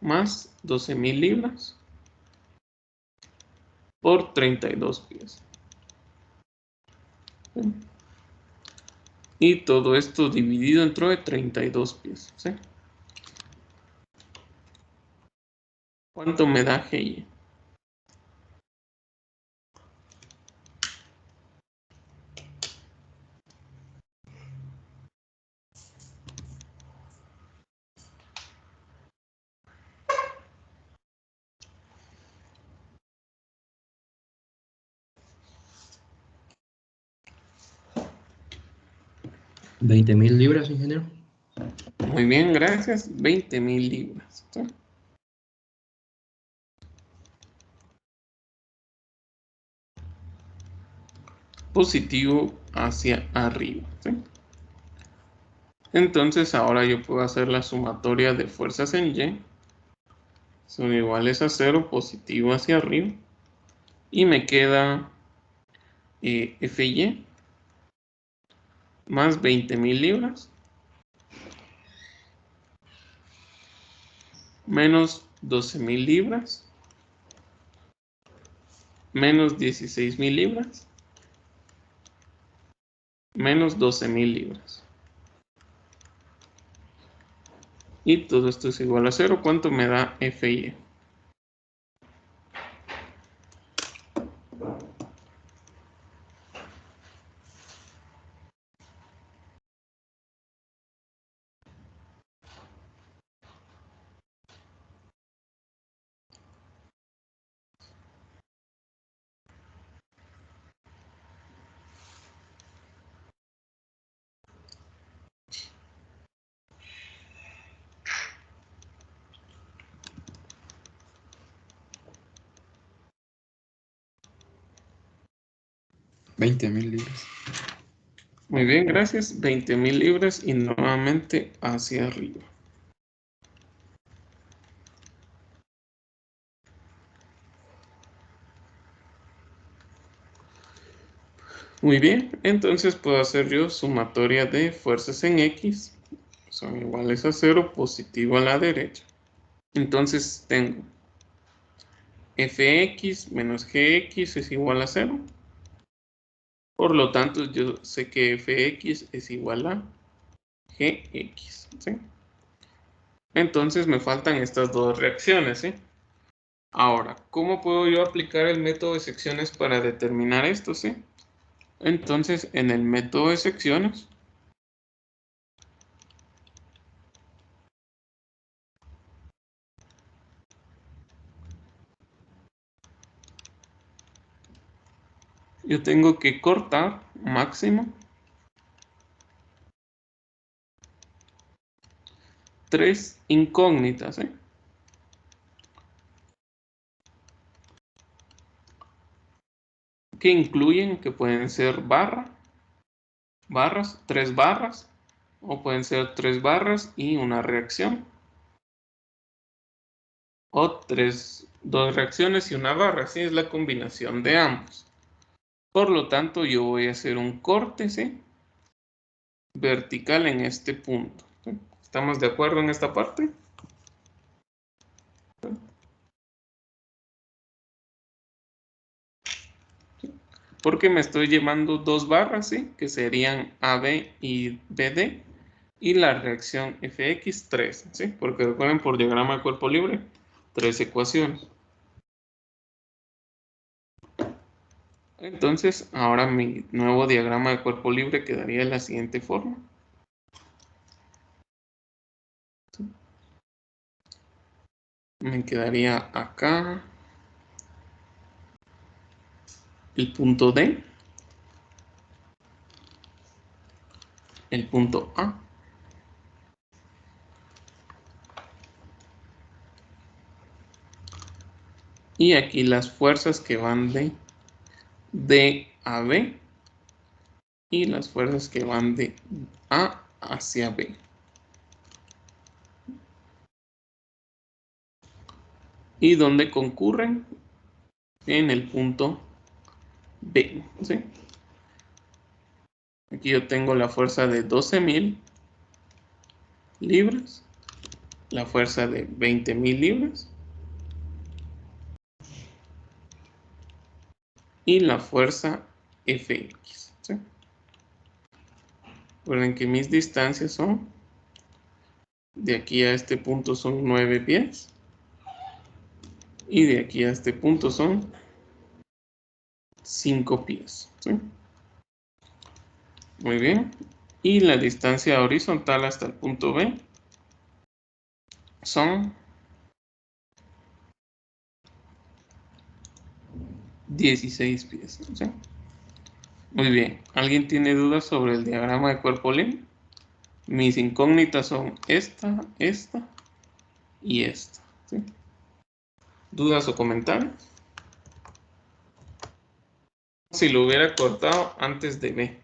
más 12.000 libras por 32 pies. ¿Sí? Y todo esto dividido entre 32 pies. ¿Sí? ¿Cuánto me da GY? ¿20.000 libras, ingeniero? Muy bien, gracias. 20.000 libras. ¿Sí? Positivo hacia arriba. ¿Sí? Entonces ahora yo puedo hacer la sumatoria de fuerzas en Y. Son iguales a 0, positivo hacia arriba. Y me queda FY más 20.000 libras menos 12.000 libras menos 16.000 libras menos 12.000 libras. Y todo esto es igual a 0. ¿Cuánto me da FY? $20.000 libras. Muy bien, gracias. 20.000 libras y nuevamente hacia arriba. Muy bien, entonces puedo hacer yo sumatoria de fuerzas en X. Son iguales a 0, positivo a la derecha. Entonces tengo Fx menos Gx es igual a 0. Por lo tanto, yo sé que Fx es igual a Gx. ¿Sí? Entonces me faltan estas dos reacciones. ¿Sí? Ahora, ¿cómo puedo yo aplicar el método de secciones para determinar esto? ¿Sí? Entonces, en el método de secciones, yo tengo que cortar máximo 3 incógnitas, ¿eh? Que incluyen, que pueden ser barras, 3 barras, o pueden ser 3 barras y una reacción, o 2 reacciones y una barra. Así es la combinación de ambos. Por lo tanto, yo voy a hacer un corte, ¿sí? Vertical en este punto. ¿Sí? ¿Estamos de acuerdo en esta parte? Porque me estoy llevando dos barras, ¿sí? Que serían AB y BD. Y la reacción Fx, 3, ¿sí? Porque recuerden, por diagrama de cuerpo libre, 3 ecuaciones. Entonces, ahora mi nuevo diagrama de cuerpo libre quedaría de la siguiente forma. Me quedaría acá el punto D, el punto A, y aquí las fuerzas que van de D a B y las fuerzas que van de A hacia B. Y donde concurren en el punto B, ¿sí? Aquí yo tengo la fuerza de 12.000 libras, la fuerza de 20.000 libras y la fuerza Fx, ¿sí? Recuerden que mis distancias son, de aquí a este punto son 9 pies y de aquí a este punto son 5 pies, ¿sí? Muy bien. Y la distancia horizontal hasta el punto B son 16 pies, ¿sí? Muy bien. ¿Alguien tiene dudas sobre el diagrama de cuerpo libre? Mis incógnitas son esta, esta y esta, ¿sí? ¿Dudas o comentarios? Si lo hubiera cortado antes de B.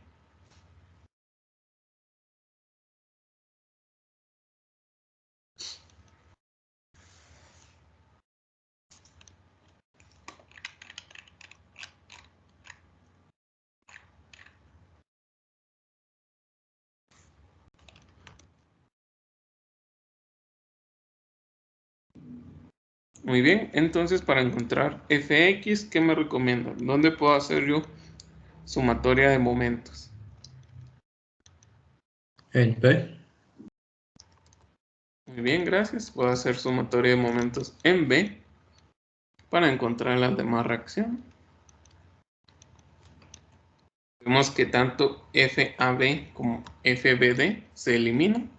Muy bien, entonces para encontrar Fx, ¿qué me recomiendan? ¿Dónde puedo hacer yo sumatoria de momentos? En B. Muy bien, gracias. Puedo hacer sumatoria de momentos en B para encontrar las demás reacciones. Vemos que tanto FAB como FBD se eliminan.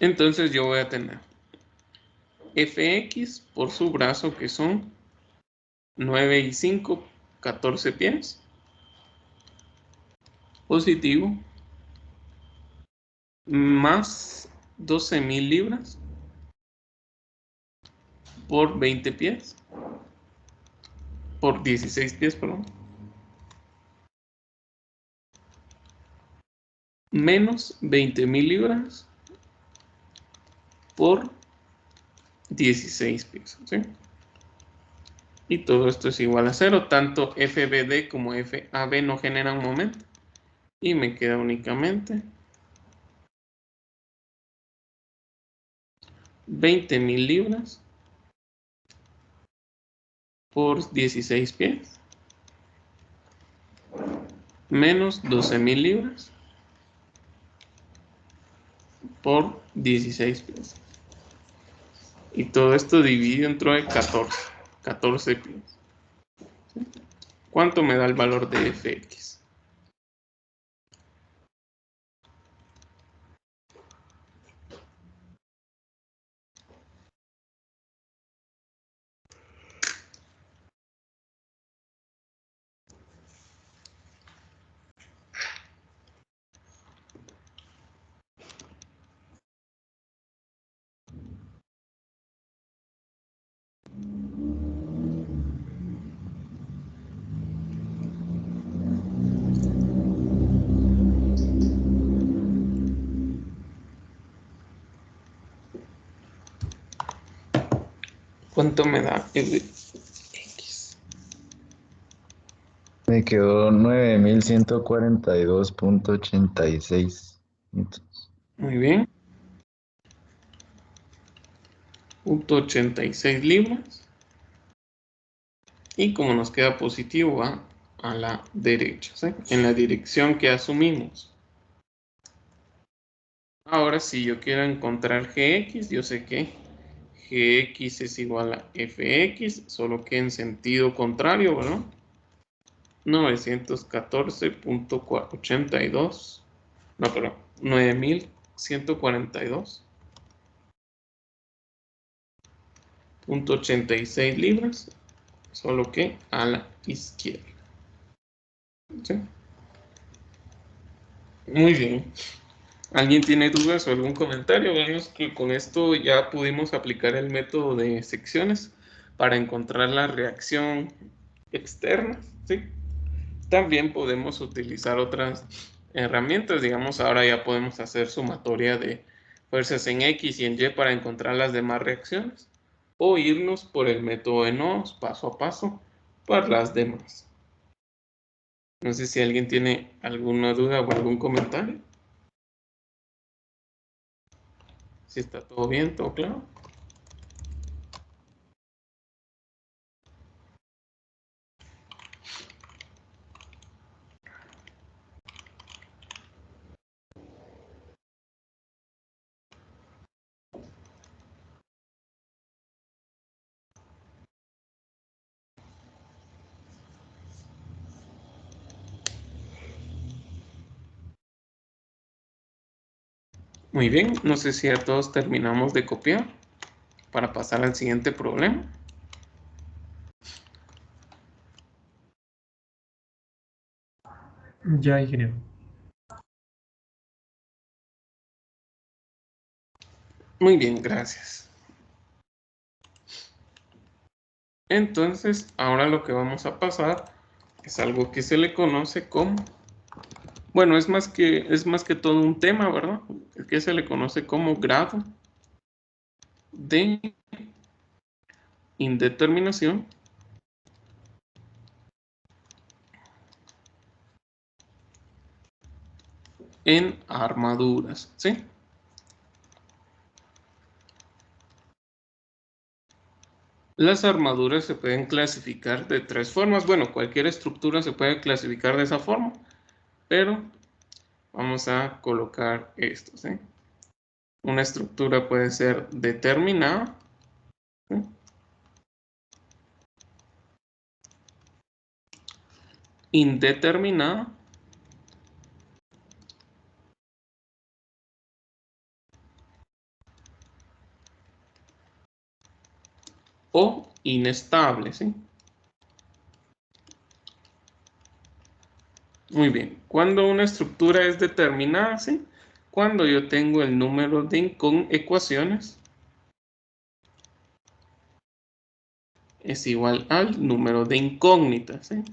Entonces yo voy a tener Fx por su brazo, que son 9 y 5, 14 pies, positivo, más 12.000 libras por 20 pies, por 16 pies, perdón, menos 20.000 libras por 16 pies, ¿sí? Y todo esto es igual a 0, tanto FBD como FAB no generan momento. Y me queda únicamente 20.000 libras por 16 pies, menos 12.000 libras por 16 pies. Y todo esto dividido entre 14 pies. ¿Sí? ¿Cuánto me da el valor de Fx? ¿Cuánto me da Fx? Me quedó 9.142.86. Muy bien. .86 libras. Y como nos queda positivo, va a la derecha, ¿sí? En la dirección que asumimos. Ahora, si yo quiero encontrar Gx, yo sé que Gx es igual a Fx, solo que en sentido contrario, ¿verdad? 914.82. No, perdón, 9142.86 libras, solo que a la izquierda. ¿Sí? Muy bien. ¿Alguien tiene dudas o algún comentario? Vemos que con esto ya pudimos aplicar el método de secciones para encontrar la reacción externa, ¿sí? También podemos utilizar otras herramientas, digamos, ahora ya podemos hacer sumatoria de fuerzas en X y en Y para encontrar las demás reacciones, o irnos por el método de nodos, paso a paso, para las demás. No sé si alguien tiene alguna duda o algún comentario. Si está todo bien, todo claro. Muy bien, no sé si ya todos terminamos de copiar para pasar al siguiente problema. Ya, ingeniero. Muy bien, gracias. Entonces, ahora lo que vamos a pasar es algo que se le conoce como, bueno, es más que todo un tema, ¿verdad? El que se le conoce como grado de indeterminación en armaduras, ¿sí? Las armaduras se pueden clasificar de tres formas. Bueno, cualquier estructura se puede clasificar de esa forma, pero vamos a colocar esto, ¿sí? Una estructura puede ser determinada, ¿sí? Indeterminada o inestable, ¿sí? Muy bien. Cuando una estructura es determinada, ¿sí? Cuando yo tengo el número de ecuaciones es igual al número de incógnitas, ¿sí?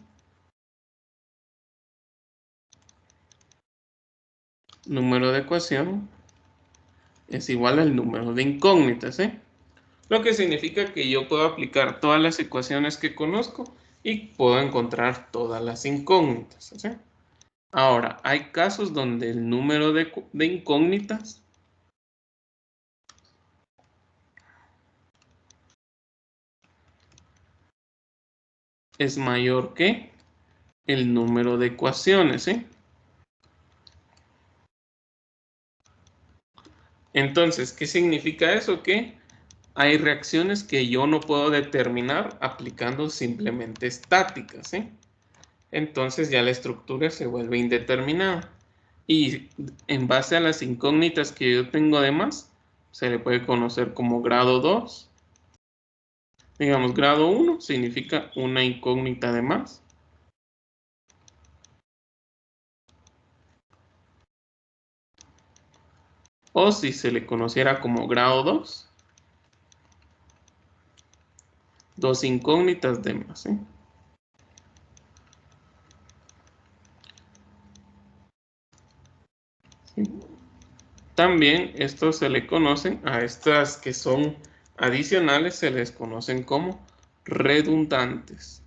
Número de ecuación es igual al número de incógnitas, ¿sí? Lo que significa que yo puedo aplicar todas las ecuaciones que conozco y puedo encontrar todas las incógnitas, ¿sí? Ahora, hay casos donde el número de incógnitas es mayor que el número de ecuaciones, ¿sí? Entonces, ¿qué significa eso? Que hay reacciones que yo no puedo determinar aplicando simplemente estáticas, ¿sí? Entonces ya la estructura se vuelve indeterminada. Y en base a las incógnitas que yo tengo además, se le puede conocer como grado 2. Digamos, grado 1 significa una incógnita de más. O si se le conociera como grado 2, dos incógnitas de más, ¿sí? ¿Sí? También esto se le conocen a estas que son adicionales, se les conocen como redundantes.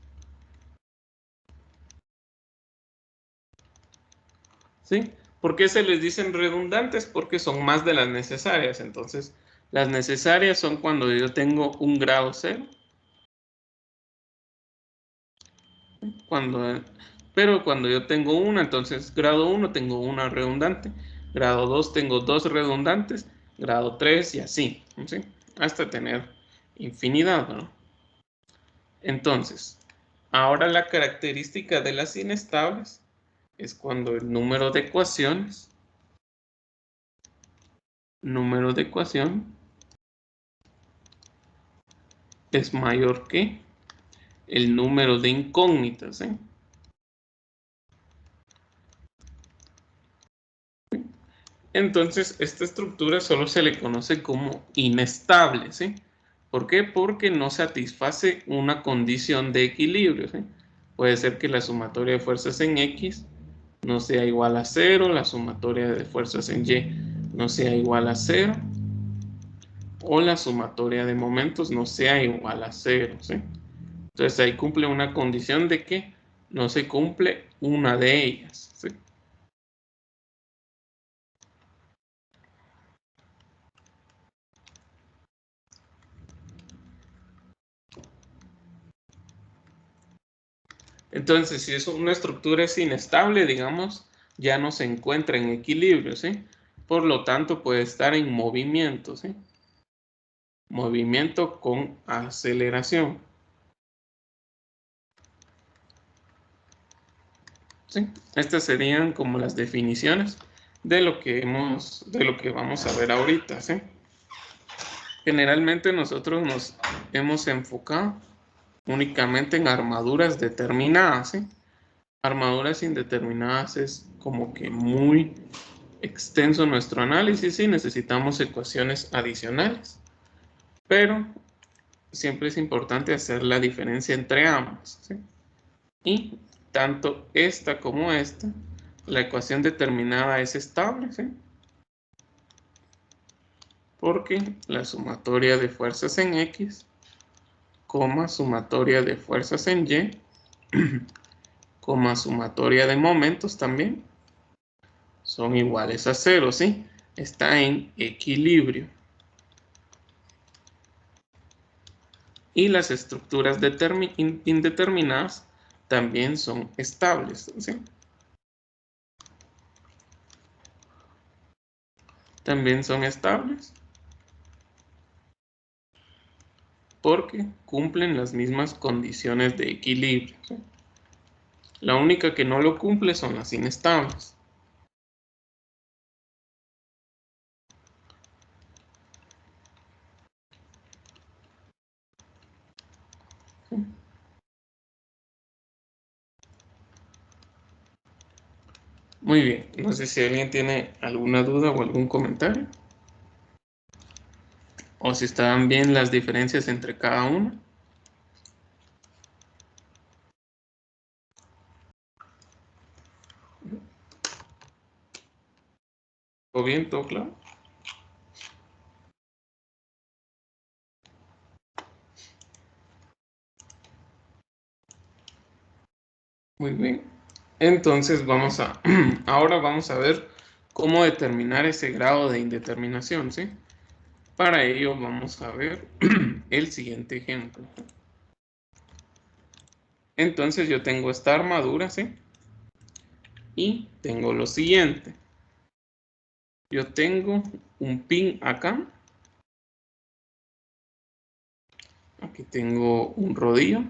¿Sí? ¿Por qué se les dicen redundantes? Porque son más de las necesarias. Entonces, Las necesarias son cuando yo tengo un grado 0. Pero cuando yo tengo una, entonces grado 1 tengo una redundante, grado 2 tengo 2 redundantes, grado 3 y así, ¿sí? Hasta tener infinidad, ¿no? Entonces, ahora la característica de las inestables es cuando el número de ecuación es mayor que el número de incógnitas, ¿eh? Entonces, esta estructura solo se le conoce como inestable, ¿sí? ¿Por qué? Porque no satisface una condición de equilibrio, ¿sí? Puede ser que la sumatoria de fuerzas en X no sea igual a 0, la sumatoria de fuerzas en Y no sea igual a 0, o la sumatoria de momentos no sea igual a 0, ¿sí? Entonces ahí cumple una condición de que no se cumple una de ellas, ¿sí? Entonces, si una estructura es inestable, digamos, ya no se encuentra en equilibrio, ¿sí? Por lo tanto, puede estar en movimiento, ¿sí? Movimiento con aceleración, ¿sí? Estas serían como las definiciones de lo que vamos a ver ahorita, ¿sí? Generalmente nosotros nos hemos enfocado únicamente en armaduras determinadas, ¿sí? Armaduras indeterminadas es como que muy extenso nuestro análisis y necesitamos ecuaciones adicionales, pero siempre es importante hacer la diferencia entre ambas, ¿sí? Y tanto esta como esta, la ecuación determinada es estable, ¿sí? Porque la sumatoria de fuerzas en X, sumatoria de fuerzas en Y, sumatoria de momentos también, son iguales a 0, ¿sí? Está en equilibrio. Y las estructuras indeterminadas también son estables, ¿sí? También son estables porque cumplen las mismas condiciones de equilibrio, ¿sí? La única que no lo cumple son las inestables. ¿Sí? Muy bien, no sé si alguien tiene alguna duda o algún comentario. O si estaban bien las diferencias entre cada una. ¿Todo bien? ¿Todo claro? Muy bien. Entonces ahora vamos a ver cómo determinar ese grado de indeterminación, ¿sí? Para ello vamos a ver el siguiente ejemplo. Entonces yo tengo esta armadura, ¿sí? Y tengo lo siguiente. Yo tengo un pin acá. Aquí tengo un rodillo.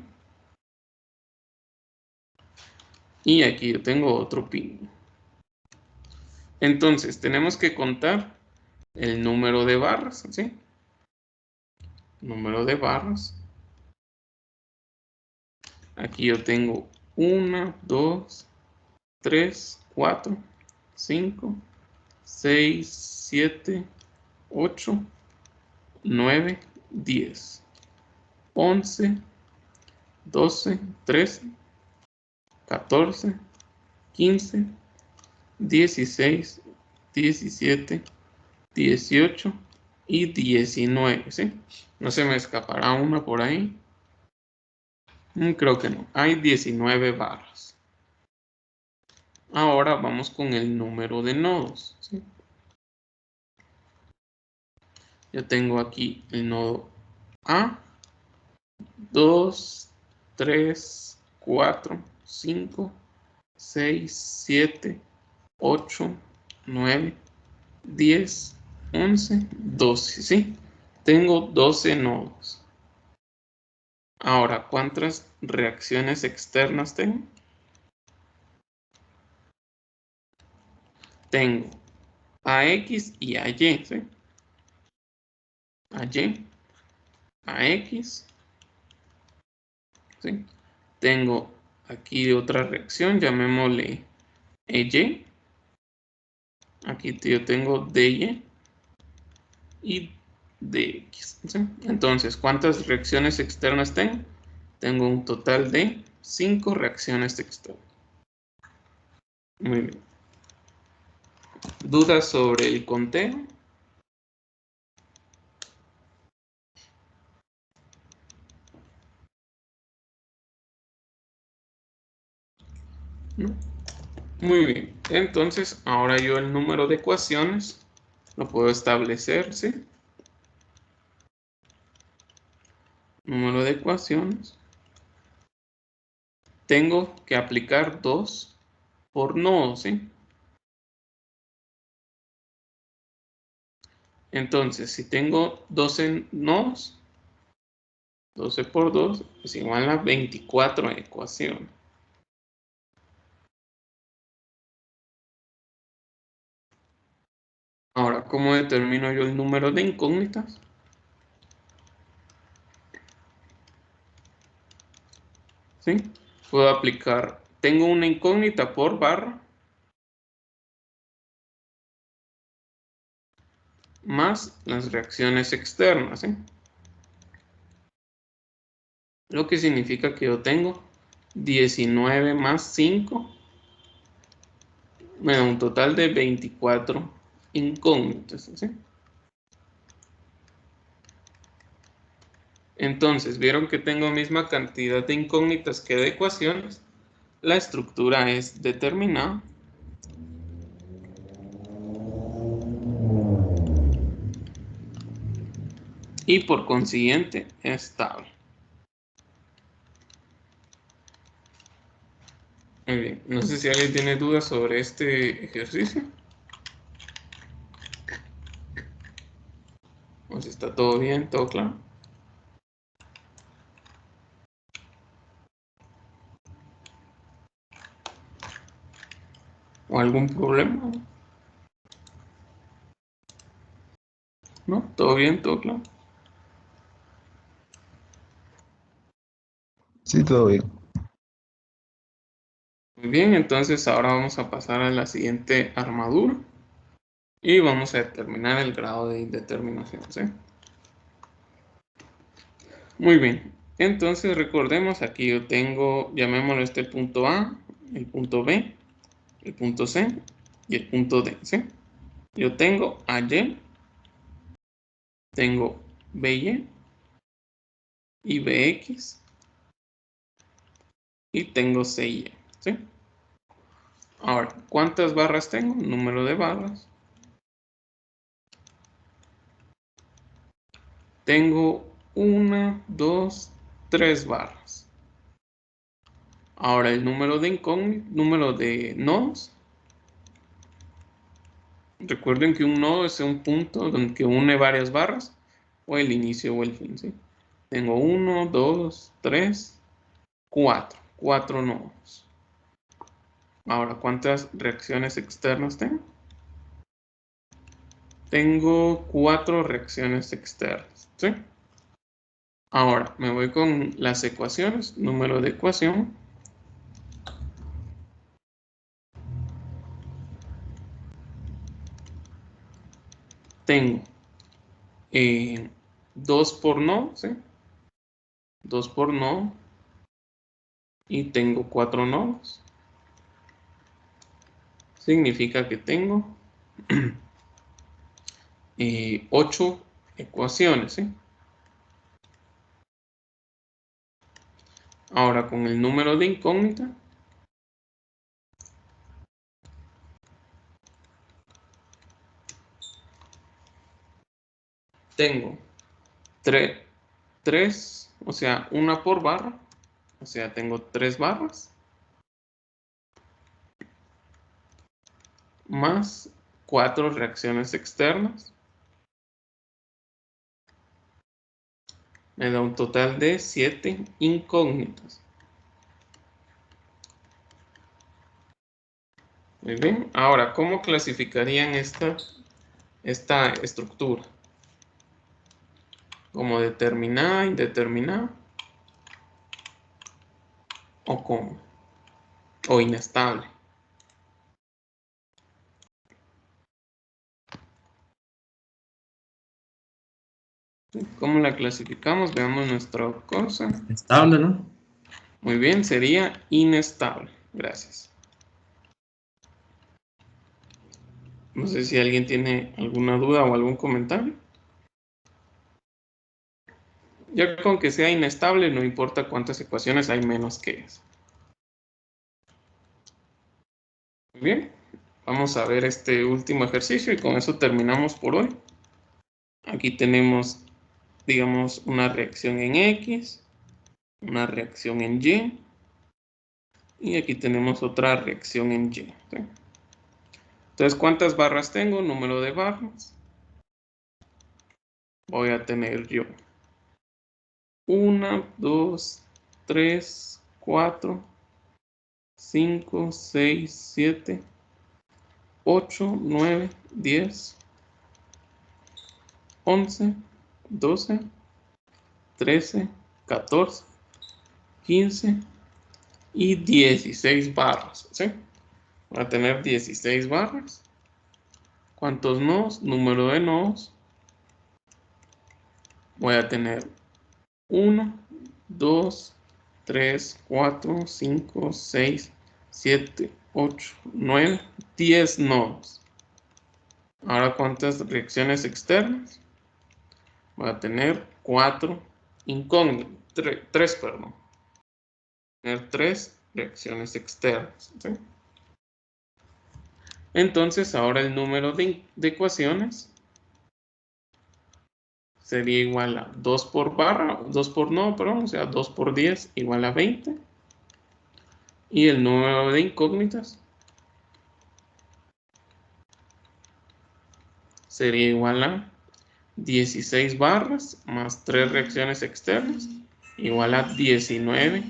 Y aquí yo tengo otro pin. Entonces tenemos que contar el número de barras, ¿sí? Número de barras. Aquí yo tengo 1, 2, 3, 4, 5, 6, 7, 8, 9, 10, 11, 12, 13, 14, 15, 16, 17, 18 y 19, ¿sí? No se me escapará una por ahí. Creo que no. Hay 19 barras. Ahora vamos con el número de nodos, ¿sí? Yo tengo aquí el nodo A, 2, 3, 4, 5, 6, 7, 8, 9, 10, 11, 12, ¿sí? Tengo 12 nodos. Ahora, ¿cuántas reacciones externas tengo? Tengo a X y a Y, ¿sí? A Y, a X, ¿sí? Tengo aquí otra reacción, llamémosle EY. Aquí yo tengo DY y DX, ¿sí? Entonces, ¿cuántas reacciones externas tengo? Tengo un total de 5 reacciones externas. Muy bien. ¿Dudas sobre el conteo? ¿No? Muy bien. Entonces, ahora yo el número de ecuaciones lo puedo establecer, ¿sí? Número de ecuaciones. Tengo que aplicar 2 por nodo, ¿sí? Entonces, si tengo 12 nodos, 12 por 2 es igual a 24 ecuaciones. Ahora, ¿cómo determino yo el número de incógnitas? ¿Sí? Puedo aplicar, tengo una incógnita por barra más las reacciones externas, ¿sí? Lo que significa que yo tengo 19 más 5, me da un total de 24 incógnitas, ¿sí? Entonces, ¿vieron que tengo misma cantidad de incógnitas que de ecuaciones? La estructura es determinada. Y por consiguiente, estable. Muy bien, no sé si alguien tiene dudas sobre este ejercicio. O si está todo bien, todo claro. ¿O algún problema? ¿No? ¿Todo bien, todo claro? Sí, todo bien. Muy bien, entonces ahora vamos a pasar a la siguiente armadura. Y vamos a determinar el grado de indeterminación, ¿sí? Muy bien, entonces recordemos, aquí yo tengo, llamémoslo el punto A, el punto B, el punto C y el punto D, ¿sí? Yo tengo AY, tengo BY y BX y tengo CY, ¿sí? Ahora, ¿cuántas barras tengo? Número de barras. Tengo 1, 2, 3 barras. Ahora el número de número de nodos. Recuerden que un nodo es un punto que une varias barras, o el inicio o el fin, ¿sí? Tengo 1, 2, 3, 4. 4 nodos. Ahora, ¿cuántas reacciones externas tengo? Tengo 4 reacciones externas, ¿sí? Ahora, me voy con las ecuaciones. Número de ecuación. Tengo 2 por nodo, ¿sí? 2 por nodo. Y tengo 4 nodos. Significa que tengo 8 ecuaciones, ¿sí? Ahora con el número de incógnita. tengo 3, o sea, una por barra, o sea, tengo 3 barras, más 4 reacciones externas, me da un total de 7 incógnitas. Muy bien, ahora, ¿cómo clasificarían esta estructura? ¿Como determinada, indeterminada? ¿O cómo? ¿O inestable? ¿Cómo la clasificamos? Veamos nuestra cosa. Estable, ¿no? Muy bien, sería inestable. Gracias. No sé si alguien tiene alguna duda o algún comentario. Ya con que sea inestable, no importa cuántas ecuaciones hay menos que eso. Muy bien, vamos a ver este último ejercicio y con eso terminamos por hoy. Aquí tenemos, digamos, una reacción en X, una reacción en Y, y aquí tenemos otra reacción en Y. ¿Sí? Entonces, ¿cuántas barras tengo? Número de barras. Voy a tener yo 1, 2, 3, 4, 5, 6, 7, 8, 9, 10, 11, 12, 13, 14, 15 y 16 barras. ¿Sí? Voy a tener 16 barras. ¿Cuántos nodos? Número de nodos. Voy a tener 1, 2, 3, 4, 5, 6, 7, 8, 9, 10 nodos. Ahora, ¿cuántas reacciones externas? Voy a tener 4 incógnitas, 3, perdón. Tener 3 reacciones externas. ¿Sí? Entonces, ahora el número de ecuaciones sería igual a 2 por barra, 2 por nodo, perdón, o sea, 2 por 10 igual a 20. Y el número de incógnitas sería igual a 16 barras más 3 reacciones externas igual a 19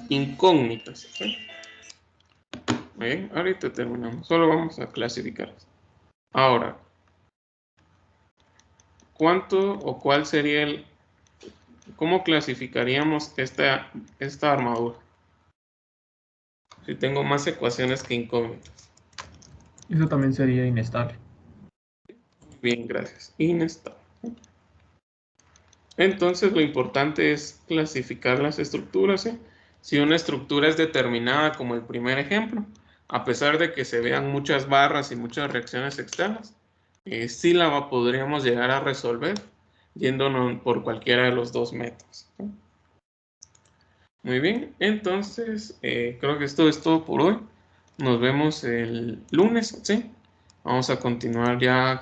incógnitas. ¿Sí? Bien, ahorita terminamos. Solo vamos a clasificar. Ahora, ¿cuánto o cuál sería el... ¿Cómo clasificaríamos esta armadura? Si tengo más ecuaciones que incógnitas. Eso también sería inestable. Bien, gracias. Inestable. Entonces, lo importante es clasificar las estructuras. ¿Sí? Si una estructura es determinada, como el primer ejemplo, a pesar de que se vean muchas barras y muchas reacciones externas, sí la podríamos llegar a resolver yéndonos por cualquiera de los dos métodos. ¿Sí? Muy bien, entonces creo que esto es todo por hoy. Nos vemos el lunes, ¿sí? Vamos a continuar ya